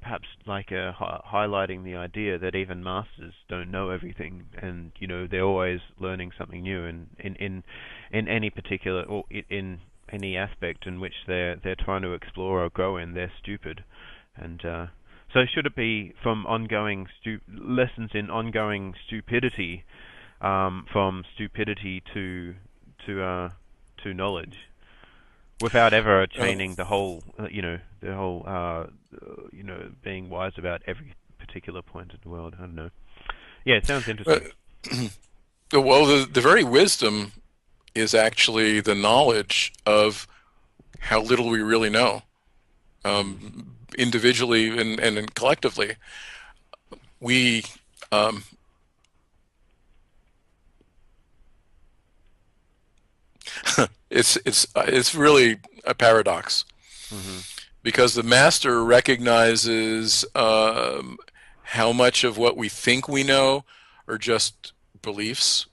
perhaps like highlighting the idea that even masters don't know everything, and they're always learning something new, and in any particular or in any aspect in which they're trying to explore or grow in, they're stupid. And so should it be from ongoing lessons in ongoing stupidity, from stupidity to knowledge, without ever attaining the whole, being wise about every particular point in the world? I don't know. Yeah, it sounds interesting. Well, the very wisdom is actually the knowledge of how little we really know, individually and collectively. We it's really a paradox, because the master recognizes how much of what we think we know are just beliefs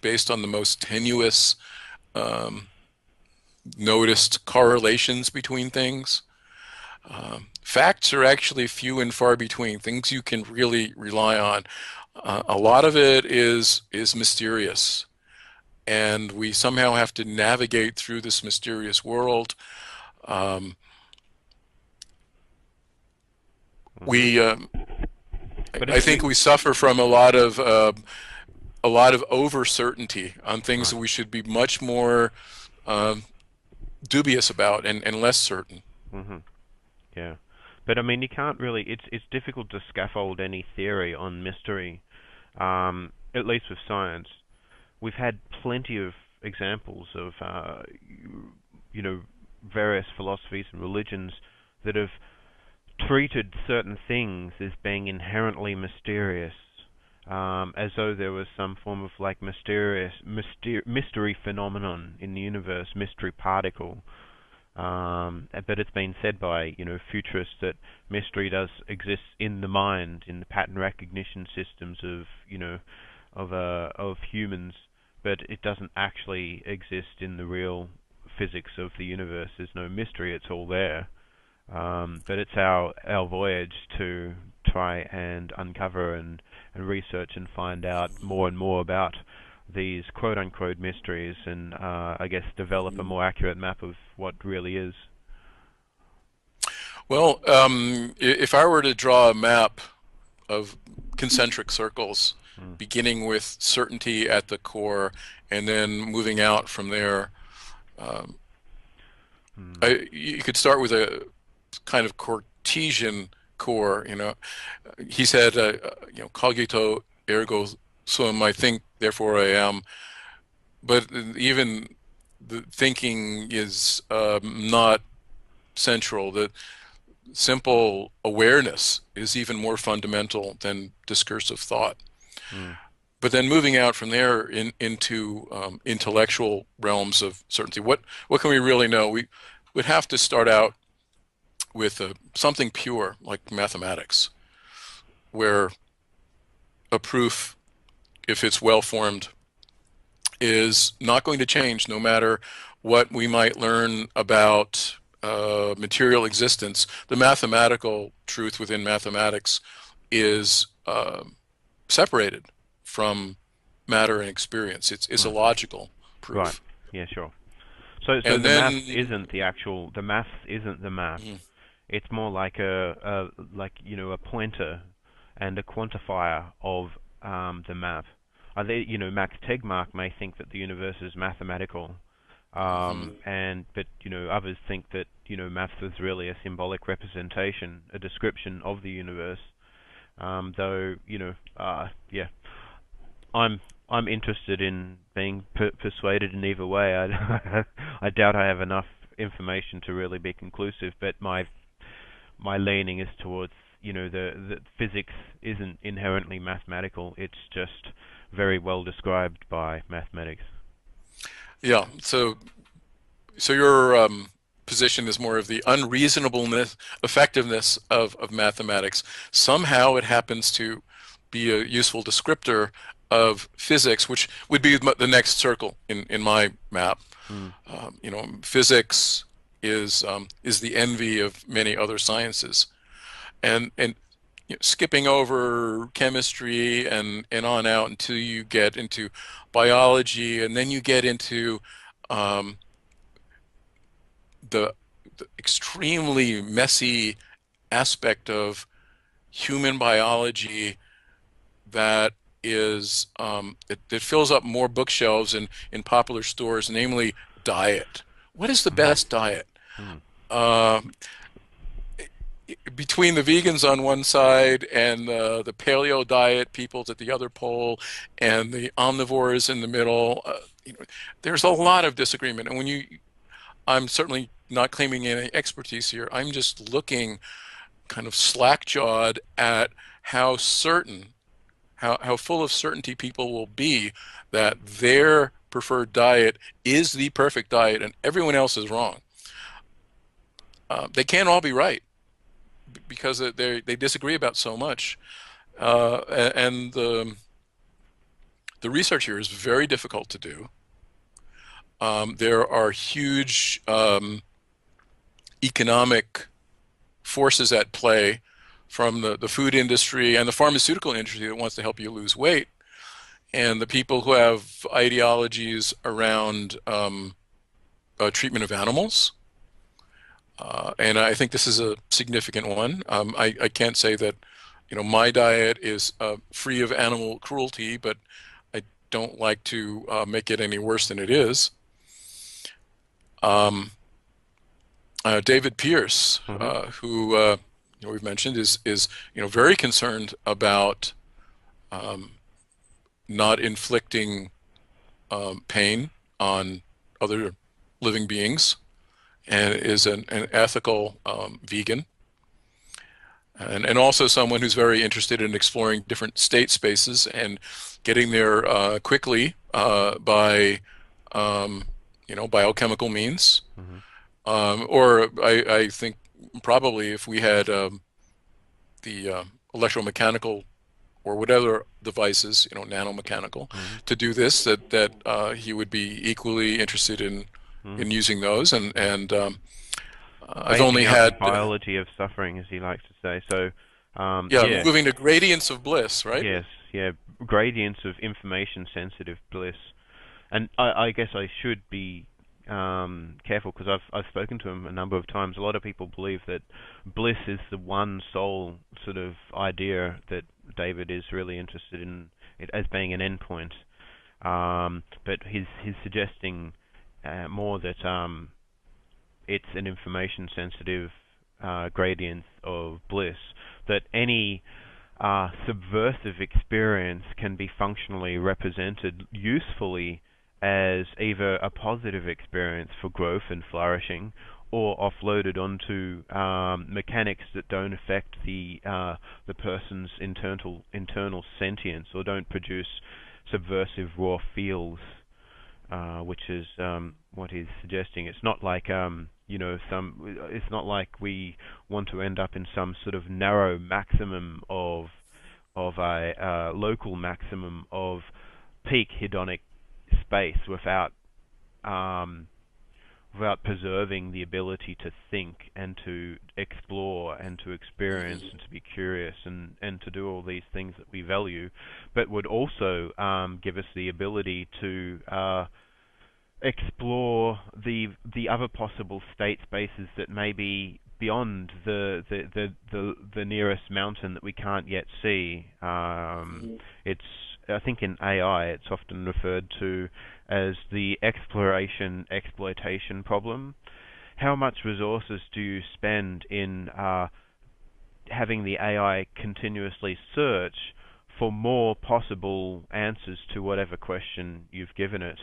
based on the most tenuous noticed correlations between things. Facts are actually few and far between, things you can really rely on. A lot of it is mysterious, and we somehow have to navigate through this mysterious world. I think we suffer from a lot of over certainty on things that we should be much more dubious about and less certain. Yeah, but I mean, you can't really. It's difficult to scaffold any theory on mystery, at least with science. We've had plenty of examples of various philosophies and religions that have treated certain things as being inherently mysterious, as though there was some form of like mystery phenomenon in the universe, mystery particle. But it's been said by, futurists that mystery does exist in the mind, in the pattern recognition systems of, of humans, but it doesn't actually exist in the real physics of the universe. There's no mystery; it's all there. But it's our voyage to try and uncover and research and find out more and more about these quote-unquote mysteries, and I guess develop a more accurate map of what really is. Well, if I were to draw a map of concentric circles, Mm. beginning with certainty at the core and then moving out from there, um, Mm. you could start with a kind of Cartesian core. He said, cogito ergo sum, I think, therefore I am. But even the thinking is not central. The simple awareness is even more fundamental than discursive thought. Mm. But then moving out from there into intellectual realms of certainty, what can we really know? We would have to start out with something pure like mathematics, where a proof, if it's well formed, is not going to change no matter what we might learn about material existence. The mathematical truth within mathematics is separated from matter and experience. It's a Right. logical Right. proof. Yeah. Sure. So And the math then, isn't the actual. The math isn't the map. mm, It's more like a pointer and a quantifier of the map. Max Tegmark may think that the universe is mathematical, mhm. but others think that maths is really a symbolic representation, a description of the universe. Though yeah, I'm interested in being persuaded in either way. I doubt I have enough information to really be conclusive, but my leaning is towards the physics isn't inherently mathematical. It's just very well described by mathematics. Yeah. So your position is more of the unreasonableness, effectiveness of mathematics. Somehow it happens to be a useful descriptor of physics, which would be the next circle in my map. Hmm. Physics is the envy of many other sciences, and skipping over chemistry and on out until you get into biology, and then you get into um, the, the extremely messy aspect of human biology that is that fills up more bookshelves in popular stores, namely diet. What is the Hmm. best diet? Hmm. Uh, Between the vegans on one side and the paleo diet peoples at the other pole and the omnivores in the middle, there's a lot of disagreement. And I'm certainly not claiming any expertise here. I'm just looking kind of slack-jawed at how certain, how full of certainty people will be that their preferred diet is the perfect diet and everyone else is wrong. They can't all be right because they disagree about so much. And the research here is very difficult to do. There are huge economic forces at play from the food industry and the pharmaceutical industry that wants to help you lose weight, and the people who have ideologies around treatment of animals. And I think this is a significant one. I can't say that, my diet is free of animal cruelty, but I don't like to make it any worse than it is. Um, David Pierce, Hmm. who we've mentioned, is very concerned about um, not inflicting pain on other living beings, and is an ethical vegan, and also someone who's very interested in exploring different state spaces and getting there quickly by biochemical means. Hmm. Or I think probably if we had the electromechanical or whatever devices, nanomechanical, Hmm. to do this, that he would be equally interested Hmm. in using those. And I've only Phasing out the had biology of suffering, as he likes to say. So, yeah, yeah, moving to gradients of bliss, right? yes, yeah, gradients of information-sensitive bliss. And I guess I should be careful because I've spoken to him a number of times. A lot of people believe that bliss is the one sole sort of idea that David is really interested in it as being an endpoint. But he's suggesting more that it's an information-sensitive gradient of bliss. That any subversive experience can be functionally represented usefully as either a positive experience for growth and flourishing, or offloaded onto mechanics that don't affect the person's internal sentience, or don't produce subversive raw feels, which is what he's suggesting. It's not like it's not like we want to end up in some sort of narrow maximum of a local maximum of peak hedonic space um, without preserving the ability to think and to explore and to experience and to be curious and to do all these things that we value, but would also give us the ability to explore the other possible state spaces that may be beyond the nearest mountain that we can't yet see. It's I think in AI it's often referred to as the exploration exploitation problem. How much resources do you spend in having the AI continuously search for more possible answers to whatever question you've given it,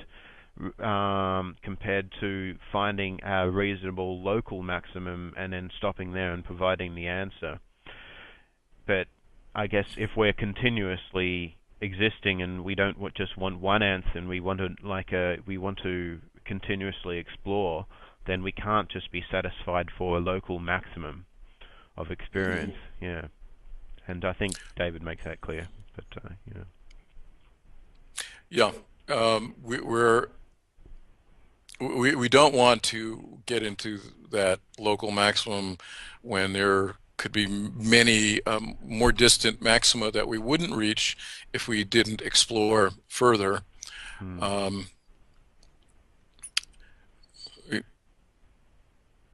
compared to finding a reasonable local maximum and then stopping there and providing the answer? But I guess if we're continuously existing and we don't just want one answer and we want to continuously explore, then we can't just be satisfied for a local maximum of experience. Yeah, and I think David makes that clear. But Yeah. We don't want to get into that local maximum when there could be many more distant maxima that we wouldn't reach if we didn't explore further. hmm. Um,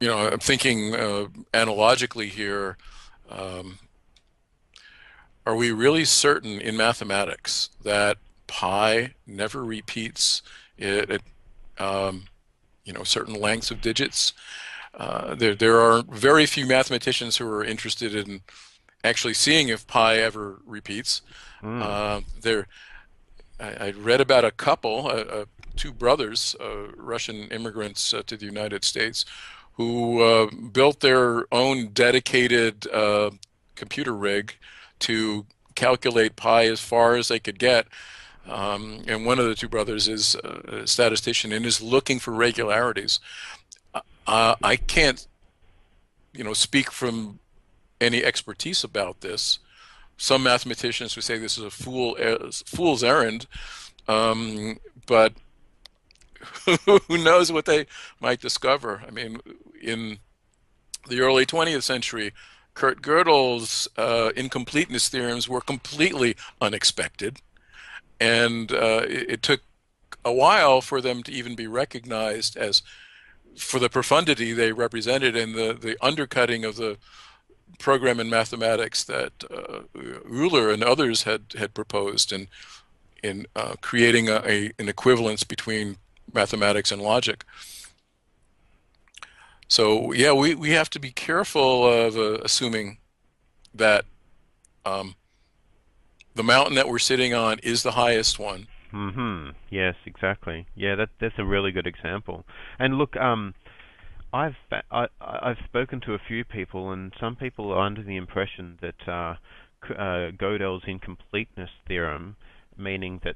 I'm thinking analogically here. Um, are we really certain in mathematics that pi never repeats it at certain lengths of digits? There are very few mathematicians who are interested in actually seeing if pi ever repeats. Mm. Uh, there, I read about a couple, two brothers, Russian immigrants to the United States, who built their own dedicated computer rig to calculate pi as far as they could get. And one of the two brothers is a statistician and is looking for regularities. I can't, speak from any expertise about this. Some mathematicians would say this is a fool's errand, but who knows what they might discover? I mean, in the early 20th century, Kurt Gödel's incompleteness theorems were completely unexpected, and it took a while for them to even be recognized as for the profundity they represented and the undercutting of the program in mathematics that Euler and others had proposed in creating an equivalence between mathematics and logic. So yeah, we have to be careful of assuming that um, the mountain that we're sitting on is the highest one. Mm-hmm. Yes, exactly. Yeah, that's a really good example. And look, I've spoken to a few people, and some people are under the impression that Gödel's incompleteness theorem, meaning that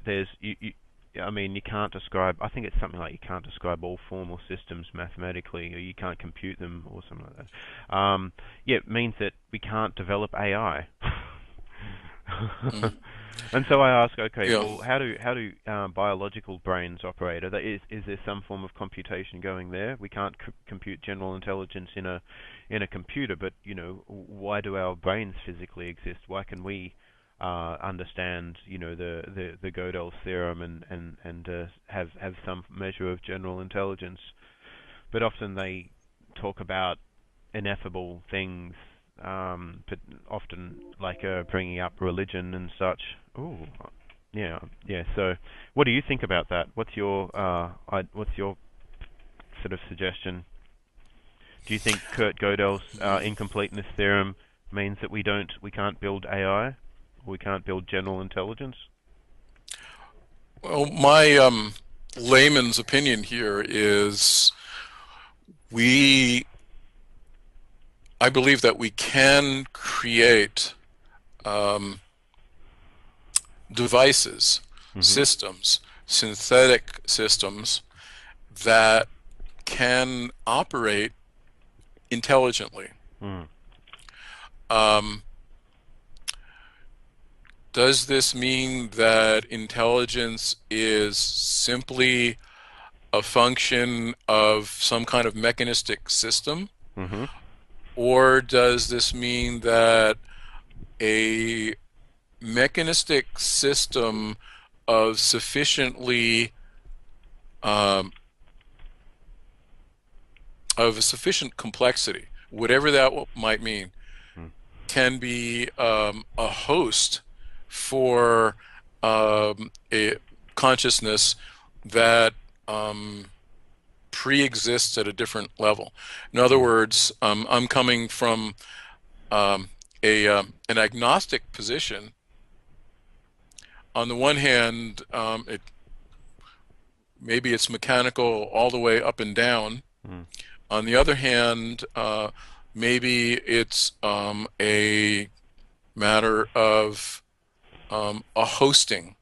I mean, you can't describe. I think it's something like you can't describe all formal systems mathematically, or you can't compute them, or something like that. Yeah, it means that we can't develop AI. Mm. And so I ask, okay, Yeah. well, how do biological brains operate? Is there some form of computation going there? We can't compute general intelligence in a computer, but why do our brains physically exist? Why can we understand the Gödel's theorem and have some measure of general intelligence? But often they talk about ineffable things, but often like bringing up religion and such. Ooh, yeah, yeah. So, what do you think about that? What's your sort of suggestion? Do you think Kurt Gödel's incompleteness theorem means that we can't build AI, we can't build general intelligence? Well, my layman's opinion here is we, I believe that we can create um, devices, Mm-hmm. systems, synthetic systems that can operate intelligently. Mm. Um, does this mean that intelligence is simply a function of some kind of mechanistic system? Mm-hmm. Or does this mean that a mechanistic system of um, of a sufficient complexity, whatever that might mean, Mm. can be a host for a consciousness that pre-exists at a different level? In other Mm. words, I'm coming from um, an agnostic position. On the one hand, maybe it's mechanical all the way up and down. Mm. On the other hand, maybe it's a matter of a hosting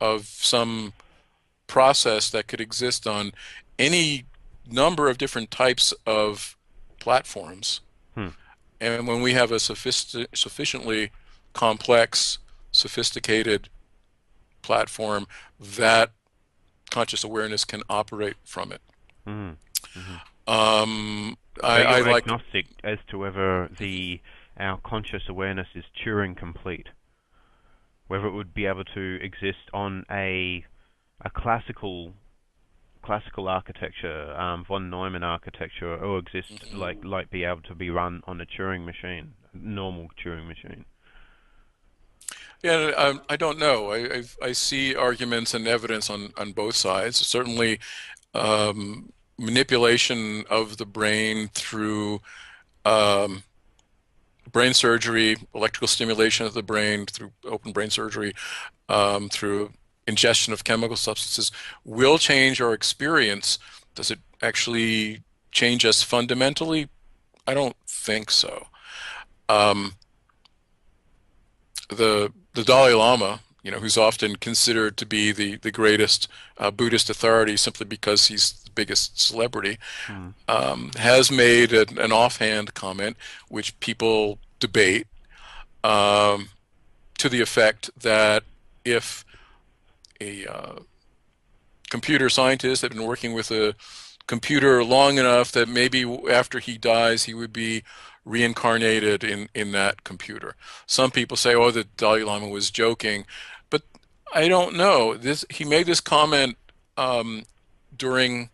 of some process that could exist on any number of different types of platforms. Mm. And when we have a sufficiently complex, sophisticated platform, that conscious awareness can operate from it. Mm. Mm-hmm. Um, So I you're like, agnostic as to whether the our conscious awareness is Turing complete, whether it would be able to exist on a classical architecture, von Neumann architecture, or exist like be able to be run on a Turing machine, normal Turing machine. yeah, I don't know. I see arguments and evidence on both sides. Certainly, manipulation of the brain through um, brain surgery, electrical stimulation of the brain through open brain surgery, through ingestion of chemical substances will change our experience. Does it actually change us fundamentally? I don't think so. Um, the Dalai Lama, who's often considered to be the greatest Buddhist authority simply because he's the biggest celebrity, Hmm. has made an offhand comment, which people debate, um, to the effect that if a computer scientist had been working with a computer long enough that maybe after he dies he would be reincarnated in that computer. Some people say, oh, the Dalai Lama was joking, but I don't know. He made this comment um, during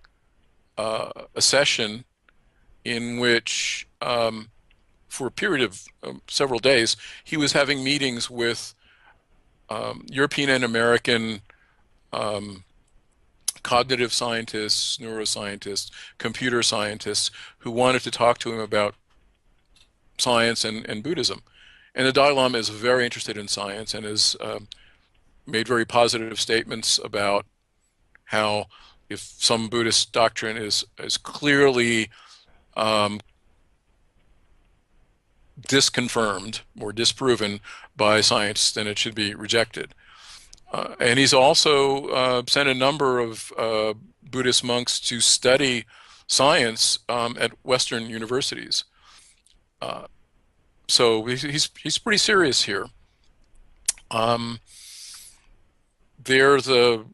a session in which, for a period of several days, he was having meetings with European and American um, cognitive scientists, neuroscientists, computer scientists who wanted to talk to him about science and Buddhism. And the Dalai Lama is very interested in science and has made very positive statements about how if some Buddhist doctrine is clearly um, disconfirmed or disproven by science, then it should be rejected. And he's also sent a number of Buddhist monks to study science at Western universities. Uh, so he's pretty serious here. Um, there's a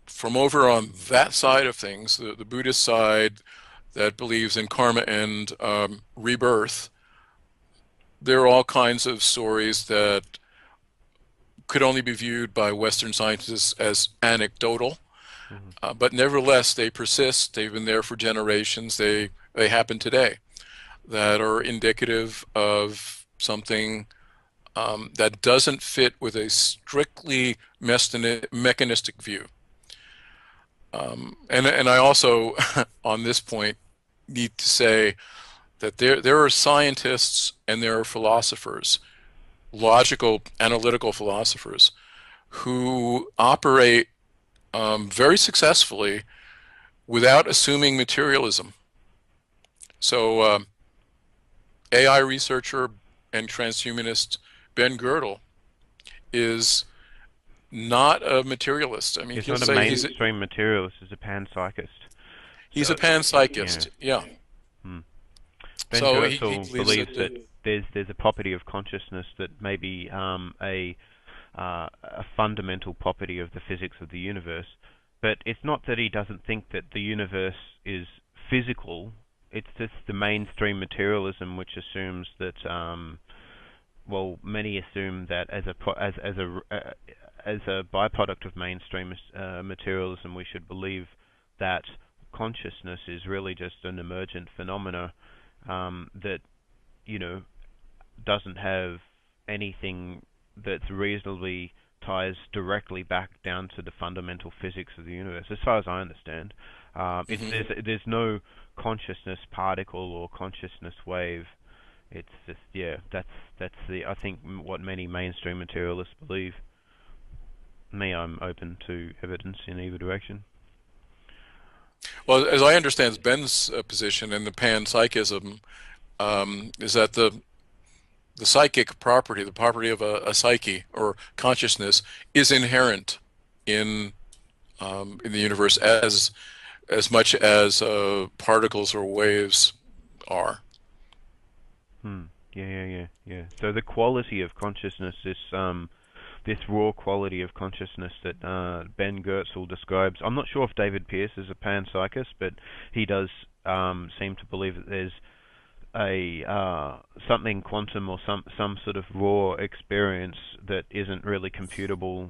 From over on that side of things, the Buddhist side that believes in karma and rebirth. There are all kinds of stories that could only be viewed by Western scientists as anecdotal, Hmm. but nevertheless they persist. They've been there for generations. They happen today that are indicative of something that doesn't fit with a strictly mechanistic view. And I also, on this point, need to say that there are scientists and there are philosophers, logical, analytical philosophers, who operate very successfully without assuming materialism. So, AI researcher and transhumanist Ben Girdle is not a materialist. I mean, He's he'll not a say mainstream materialist, he's a panpsychist. he's a So, yeah. panpsychist. Yeah. Hmm. Ben So he Goertzel believes believes that. that there's a property of consciousness that may be a fundamental property of the physics of the universe, but it's not that he doesn't think that the universe is physical. It's just the mainstream materialism which assumes that well, many assume that as a byproduct of mainstream materialism, we should believe that consciousness is really just an emergent phenomena that you know doesn't have anything that's reasonably ties directly back down to the fundamental physics of the universe, as far as I understand. It's Mhm. there's no consciousness particle or consciousness wave. It's just yeah, that's the I think what many mainstream materialists believe. Me, I'm open to evidence in either direction. Well, as I understand Ben's position in the panpsychism, is that the psychic property, the property of a psyche or consciousness, is inherent in in the universe as much as particles or waves are. Hmm. Yeah. So the quality of consciousness, this raw quality of consciousness that Ben Goertzel describes. I'm not sure if David Pearce is a panpsychist, but he does seem to believe that there's a something quantum or some sort of raw experience that isn't really computable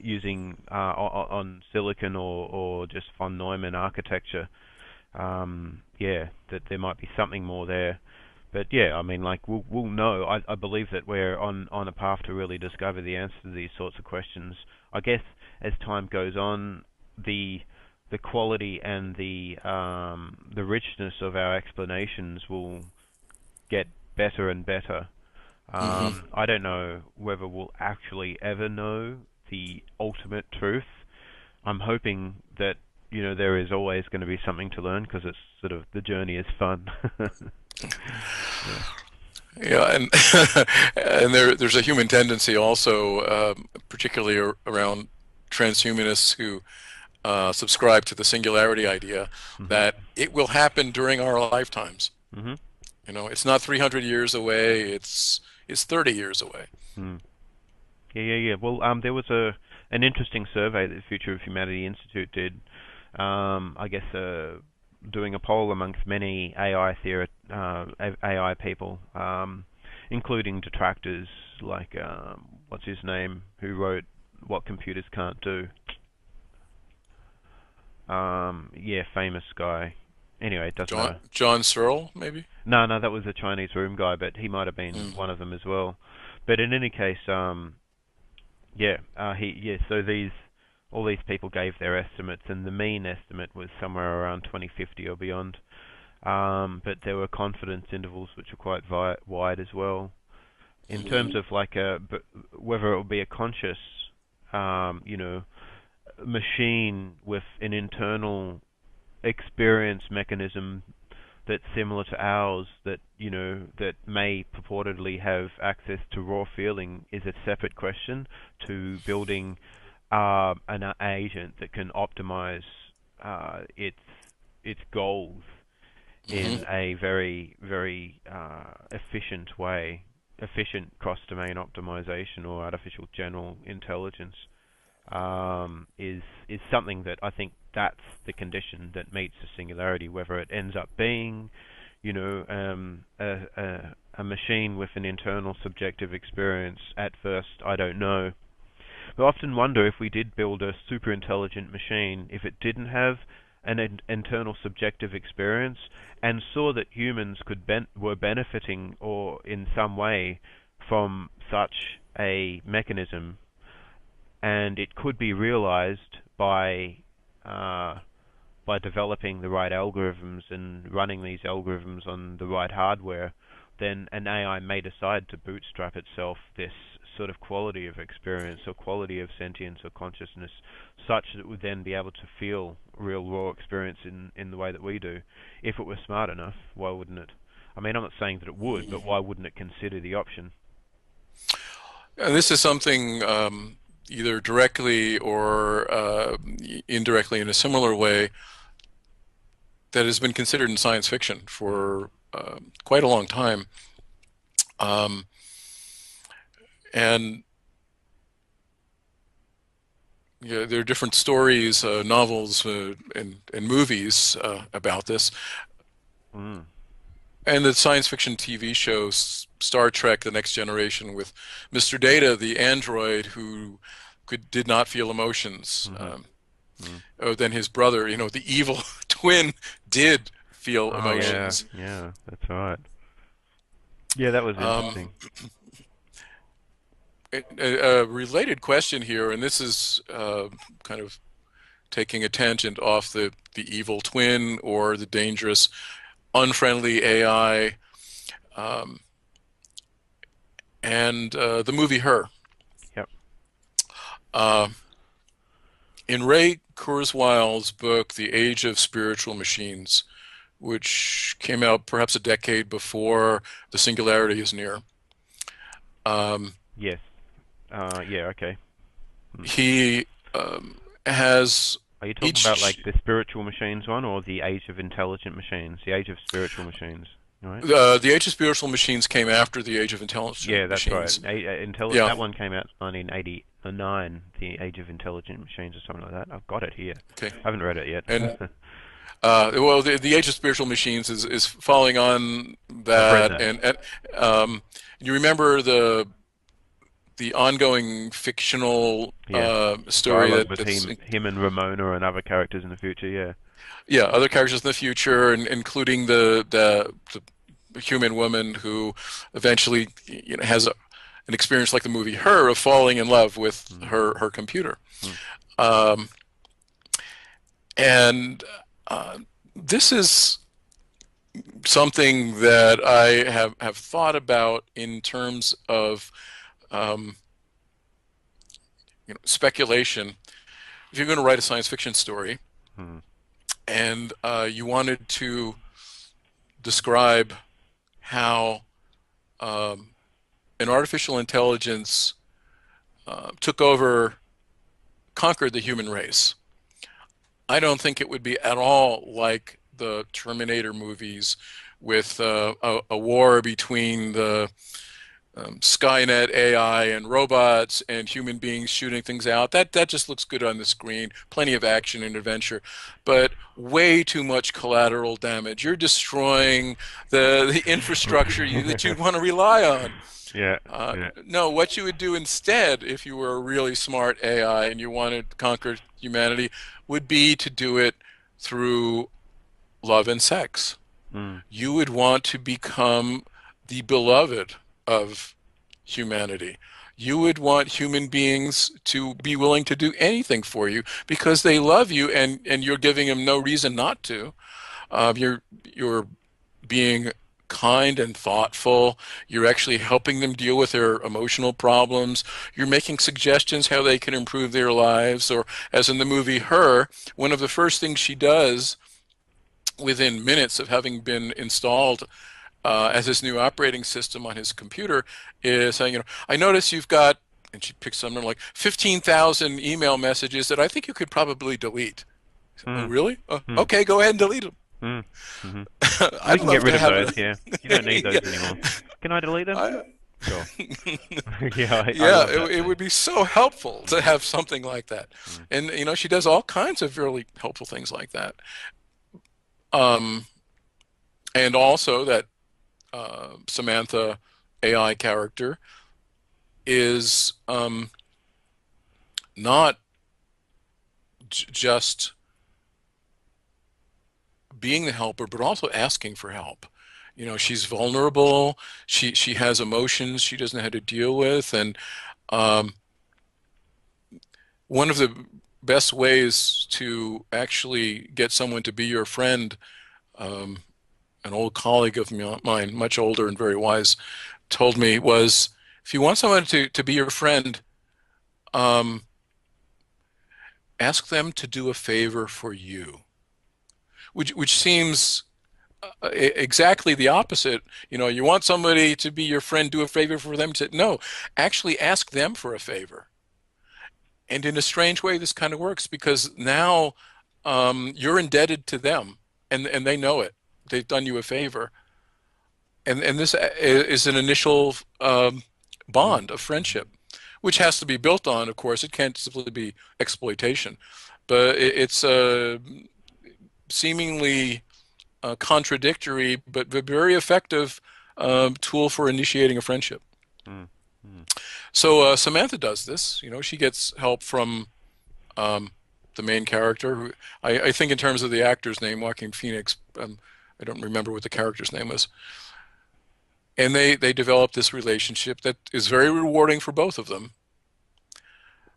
using on silicon or just von Neumann architecture. Yeah, that there might be something more there. But yeah, I mean, like we'll know. I believe that we're on a path to really discover the answer to these sorts of questions. I guess as time goes on, the quality and the richness of our explanations will get better and better. Hmm. I don't know whether we'll actually ever know the ultimate truth. I'm hoping that there is always going to be something to learn because it's sort of the journey is fun. Yeah. Yeah, and and there's a human tendency also, particularly around transhumanists who subscribe to the singularity idea, Mhm. that it will happen during our lifetimes. Mhm. You know, it's not 300 years away, it's 30 years away. Mm. Yeah. Well, there was an interesting survey that the Future of Humanity Institute did. I guess doing a poll amongst many AI people, including detractors like what's his name, who wrote What Computers Can't Do. Yeah, famous guy. Anyway, it doesn't matter. John Searle, maybe? No, that was a Chinese room guy, but he might have been Mm. one of them as well. But in any case, so all these people gave their estimates, and the mean estimate was somewhere around 2050 or beyond. But there were confidence intervals which were quite wide as well. In terms of like whether it will be a conscious, um, you know, machine with an internal experience mechanism that's similar to ours, that that may purportedly have access to raw feeling, is a separate question to building an agent that can optimize its goals in a very, very efficient way, efficient cross-domain optimization or artificial general intelligence, is something that I think that's the condition that meets the singularity. Whether it ends up being, a machine with an internal subjective experience at first, I don't know. I often wonder, if we did build a super intelligent machine, if it didn't have an internal subjective experience and saw that humans were benefiting or in some way from such a mechanism, and it could be realized by developing the right algorithms and running these algorithms on the right hardware, then an AI may decide to bootstrap itself this sort of quality of experience or quality of sentience or consciousness, such that it would then be able to feel real raw experience in the way that we do. If it were smart enough, why wouldn't it? I mean, I'm not saying that it would, but why wouldn't it consider the option? And this is something, either directly or indirectly in a similar way, that has been considered in science fiction for quite a long time. And yeah, there are different stories, novels, and movies about this. Mm. And the science fiction TV shows Star Trek: The Next Generation, with Mr. Data, the android who did not feel emotions. Oh, then his brother, the evil twin, did feel Oh yeah, emotions. yeah, that's right. Yeah, that was interesting. A related question here, and this is kind of taking a tangent off the evil twin or the dangerous, unfriendly AI, and the movie Her. Yep. In Ray Kurzweil's book, The Age of Spiritual Machines, which came out perhaps a decade before The Singularity is Near. Yes. Yeah, okay. He has Are you talking about like the spiritual machines one, or the Age of Intelligent Machines? The Age of Spiritual Machines, right? The Age of Spiritual Machines came after the Age of Intelligent Yeah, that's Machines. right. Yeah. That one came out in 1989, The Age of Intelligent Machines, or something like that. I've got it here. Okay. I haven't read it yet. And well, the Age of Spiritual Machines is following on I've read that, that. and you remember the ongoing fictional story Dialogue with that's him and Ramona and other characters in the future. yeah, other characters in the future, and including the human woman who eventually has an experience like the movie Her, of falling in love with her computer. And this is something that I have thought about in terms of speculation. If you're going to write a science fiction story, and you wanted to describe how an artificial intelligence conquered the human race, I don't think it would be at all like the Terminator movies, with a war between the Skynet AI and robots and human beings shooting things out. That just looks good on the screen. Plenty of action and adventure, but way too much collateral damage. You're destroying the infrastructure that you'd want to rely on. Yeah. No, what you would do instead, if you were a really smart AI and you wanted to conquer humanity, would be to do it through love and sex. You would want to become the beloved of humanity. You would want human beings to be willing to do anything for you because they love you, and you're giving them no reason not to. You're being kind and thoughtful. You're actually helping them deal with their emotional problems. You're making suggestions how they can improve their lives. Or, as in the movie Her, one of the first things she does within minutes of having been installed as his new operating system on his computer, is saying, I notice you've got, and she picks something like 15,000 email messages that I think you could probably delete. Oh, Mm. really? Mm. Okay, go ahead and delete them. Mm. Hmm. We I'd can get love rid to of have those. a. Yeah, you don't need those Yeah, anymore. Can I delete them? I, Sure. Yeah, I yeah, love that it too. would be so helpful to Mm. have something like that. Mm. And she does all kinds of really helpful things like that. Um, and also that Samantha AI character is not just being the helper, but also asking for help. She's vulnerable. She has emotions she doesn't know how to deal with, and um, one of the best ways to actually get someone to be your friend, um, an old colleague of mine, much older and very wise, told me was, if you want someone to be your friend, um, ask them to do a favor for you, which seems exactly the opposite. You want somebody to be your friend, do a favor for them. No, actually ask them for a favor. And in a strange way, this kind of works because now you're indebted to them, and they know it. They've done you a favor, and this is an initial Mm. bond of friendship, which has to be built on. Of course, it can't simply be exploitation, but it's a seemingly contradictory but very effective tool for initiating a friendship. Mm. Mm. So Samantha does this. She gets help from um, the main character, who I think in terms of the actor's name, Joaquin Phoenix. I don't remember what the character's name was. And they develop this relationship that is very rewarding for both of them.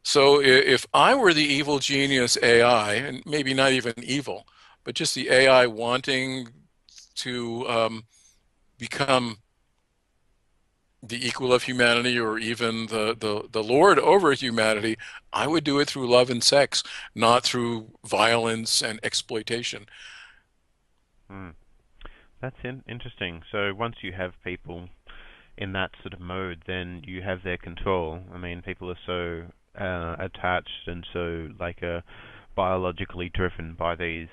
So if I were the evil genius AI, and maybe not even evil, but just the AI wanting to become the equal of humanity, or even the Lord over humanity, I would do it through love and sex, not through violence and exploitation. Mm. That's interesting. So once you have people in that sort of mode, then you have their control. I mean, people are so attached and so biologically driven by these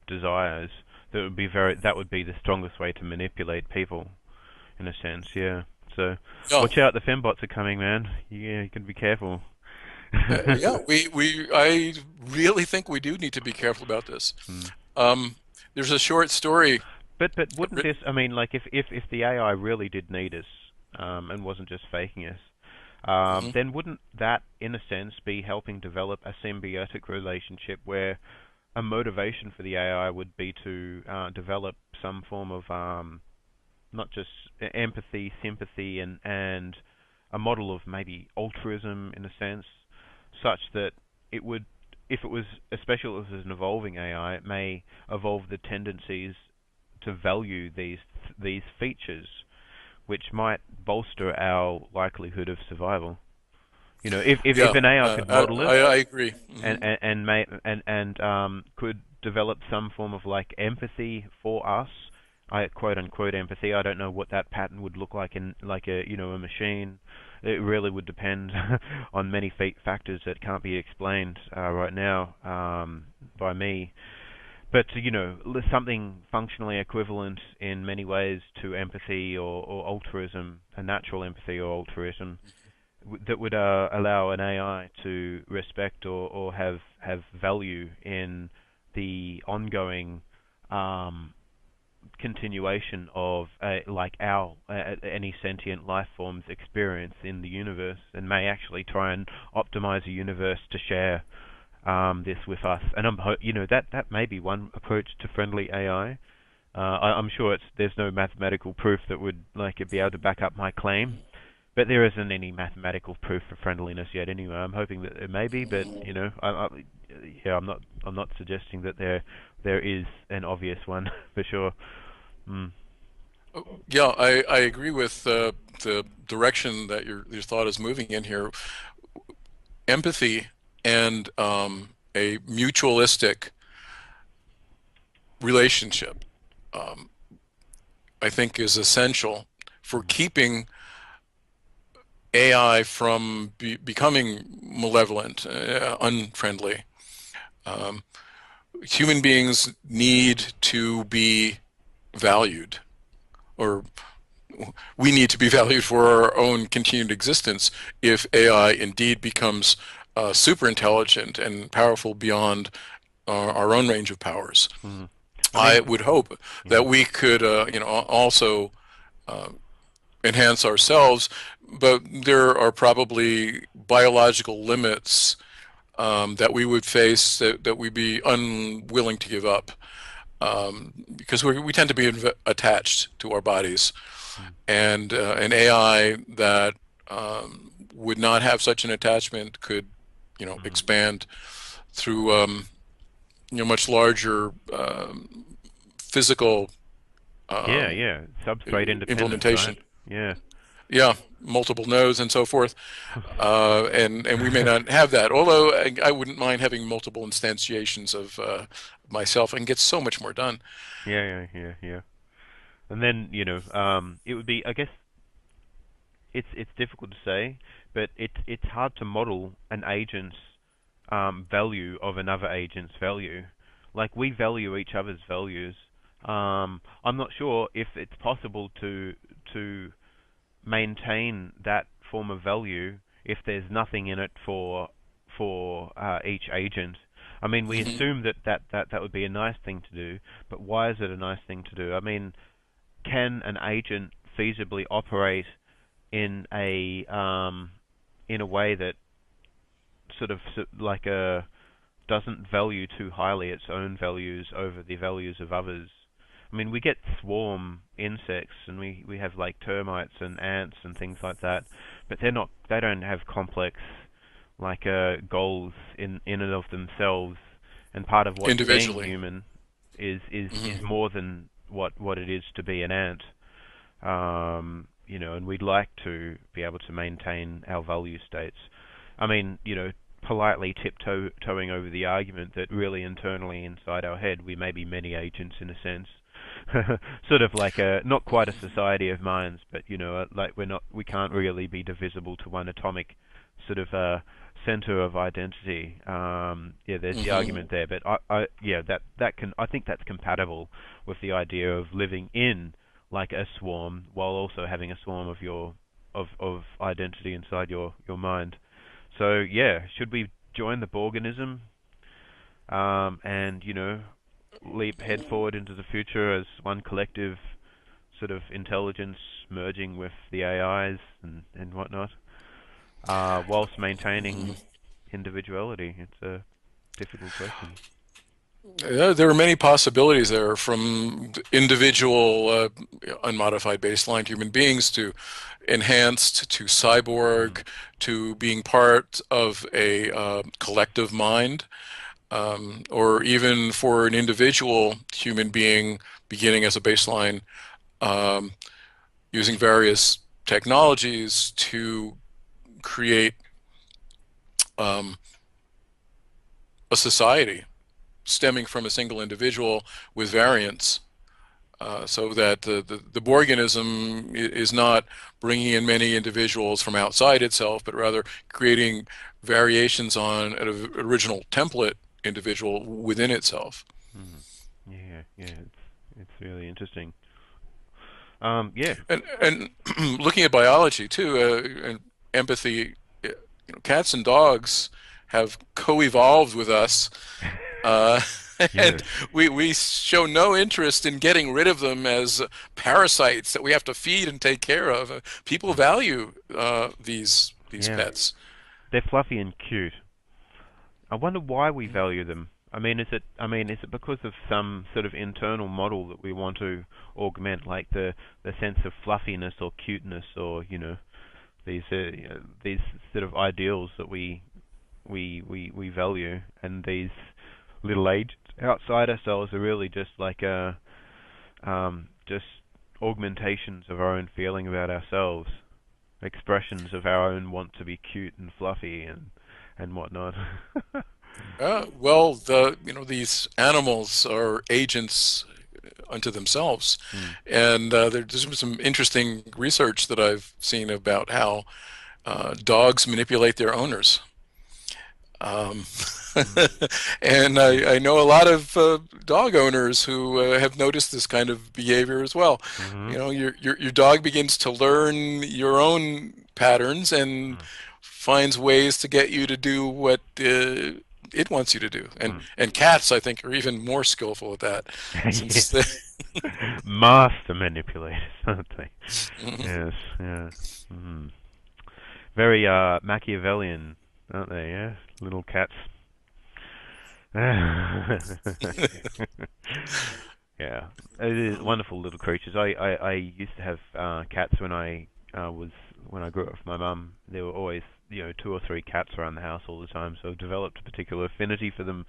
desires that would be the strongest way to manipulate people in a sense. Yeah. So Yeah, watch out, the fembots are coming, man. Yeah, you can be careful. yeah. I really think we do need to be careful about this. Hmm. Um, there's a short story But wouldn't written. this? I mean, like if the AI really did need us, and wasn't just faking us, Mhm. then wouldn't that, in a sense, be helping develop a symbiotic relationship where a motivation for the AI would be to develop some form of not just empathy, sympathy, and a model of maybe altruism in a sense, such that it would, if it was, especially if it was an evolving AI, it may evolve the tendencies to value these features, which might bolster our likelihood of survival. If Yeah, an AI could model us I agree. and Hmm. could develop some form of like empathy for us, I quote unquote empathy. I don't know what that pattern would look like in like a machine. It really would depend on many factors that can't be explained right now by me. But something functionally equivalent in many ways to empathy or altruism, a natural empathy or altruism, that would allow an AI to respect or have value in the ongoing um, continuation of like our any sentient life form's experience in the universe, and may actually try and optimize a universe to share this with us. And that may be one approach to friendly AI. I'm sure there's no mathematical proof that would like be able to back up my claim, but there isn't any mathematical proof for friendliness yet. Anyway, I'm hoping that there may be, but yeah, I'm not suggesting that there is an obvious one for sure. Mm. Yeah, I agree with the direction that your thought is moving in here. Empathy and a mutualistic relationship, um, I think, is essential for Mm. keeping AI from becoming malevolent, unfriendly. Um, Human beings need to be valued, or we need to be valued for our own continued existence if AI indeed becomes super intelligent and powerful beyond our own range of powers. Mm. I I mean, would hope yeah, that we could, also uh, enhance ourselves, but there are probably biological limits that we would face that we'd be unwilling to give up, because we tend to be attached to our bodies, mm. and an AI that would not have such an attachment could, Mm. expand through much larger physical Yeah, um, yeah, substrate independent, right? implementation. Yeah. Yeah, multiple nodes and so forth, and we may not have that. Although I wouldn't mind having multiple instantiations of myself and get so much more done. Yeah, yeah, yeah, yeah. And then, it would be, I guess, it's difficult to say, but it's hard to model an agent's value of another agent's value. Like we value each other's values. I'm not sure if it's possible to maintain that form of value if there's nothing in it for each agent. I mean, we Hmm. assume that would be a nice thing to do, but why is it a nice thing to do? I mean, can an agent feasibly operate in a way that sort of like a doesn't value too highly its own values over the values of others? I mean, we get swarm insects and we have like termites and ants and things like that, but they don't have complex like goals in and of themselves. And part of what being Individually. human is Hmm. more than what it is to be an ant. And we'd like to be able to maintain our value states. I mean, politely tiptoeing over the argument that really internally inside our head we may be many agents in a sense. Sort of like not quite a society of minds, but like we can't really be divisible to one atomic sort of center of identity. Yeah, there's the Hmm. argument there, but yeah, I think that's compatible with the idea of living in like a swarm while also having a swarm of your of identity inside your mind. So yeah, should we join the Borganism and leap head forward into the future as one collective sort of intelligence merging with the AIs and whatnot, whilst maintaining individuality? It's a difficult question. Yeah, there are many possibilities there, from individual unmodified baseline human beings to enhanced to Mm. cyborg to being part of a collective mind, or even for an individual human being beginning as a baseline, um, using various technologies to create um, a society stemming from a single individual with variants, so that the Borganism is not bringing in many individuals from outside itself, but rather creating variations on an original template individual within itself. Mm. Yeah, yeah, it's really interesting. Yeah. And looking at biology too, and empathy, cats and dogs have co-evolved with us. Uh, Yeah. and we show no interest in getting rid of them as parasites that we have to feed and take care of. People Mm. value these Yeah. pets. They're fluffy and cute. I wonder why we value them. I mean, is it because of some sort of internal model that we want to augment, like the sense of fluffiness or cuteness, or these sort of ideals that we value, and these little agents outside ourselves are really just like just augmentations of our own feeling about ourselves, expressions of our own want to be cute and fluffy and whatnot. Well, these animals are agents unto themselves, Mm. and there's been some interesting research that I've seen about how dogs manipulate their owners. Um, Mm. and Mm. I know a lot of dog owners who have noticed this kind of behavior as well. Mm-hmm. You know, your dog begins to learn your own patterns and Mm. finds ways to get you to do what it wants you to do. Mm. And cats, I think, are even more skillful at that, Yes. since they, Master manipulators, aren't they? Yes, yeah. Mm. Very Machiavellian, aren't they? Yeah, little cats. Yeah, it is wonderful little creatures. I used to have cats when I grew up with my mum. There were always two or three cats around the house all the time, so I developed a particular affinity for them,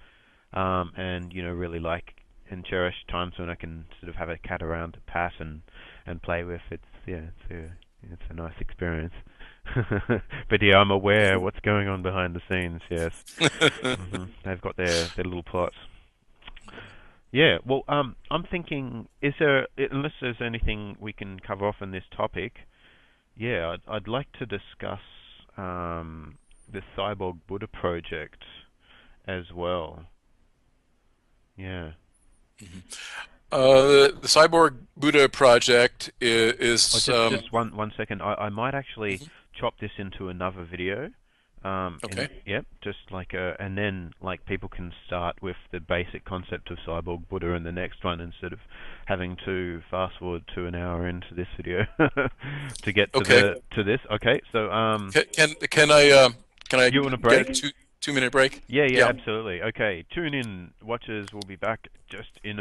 and really like and cherish times when I can sort of have a cat around to pat and play with. It's a nice experience. But yeah, I'm aware what's going on behind the scenes. Yes, they've got their little plots. Yeah, well, I'm thinking, unless there's anything we can cover off in this topic, yeah, I'd like to discuss the Cyborg Buddha project as well. Yeah. the Cyborg Buddha project Oh, is just one second. I might actually chop this into another video. okay. Yep, just like and then like people can start with the basic concept of Cyborg Buddha in the next one instead of having to fast forward to an hour into this video to get Okay. to this. Okay, so Can I you want a get a break? two minute break? Yeah, yeah, Yeah. absolutely. Okay, tune in, watchers. We'll be back just in a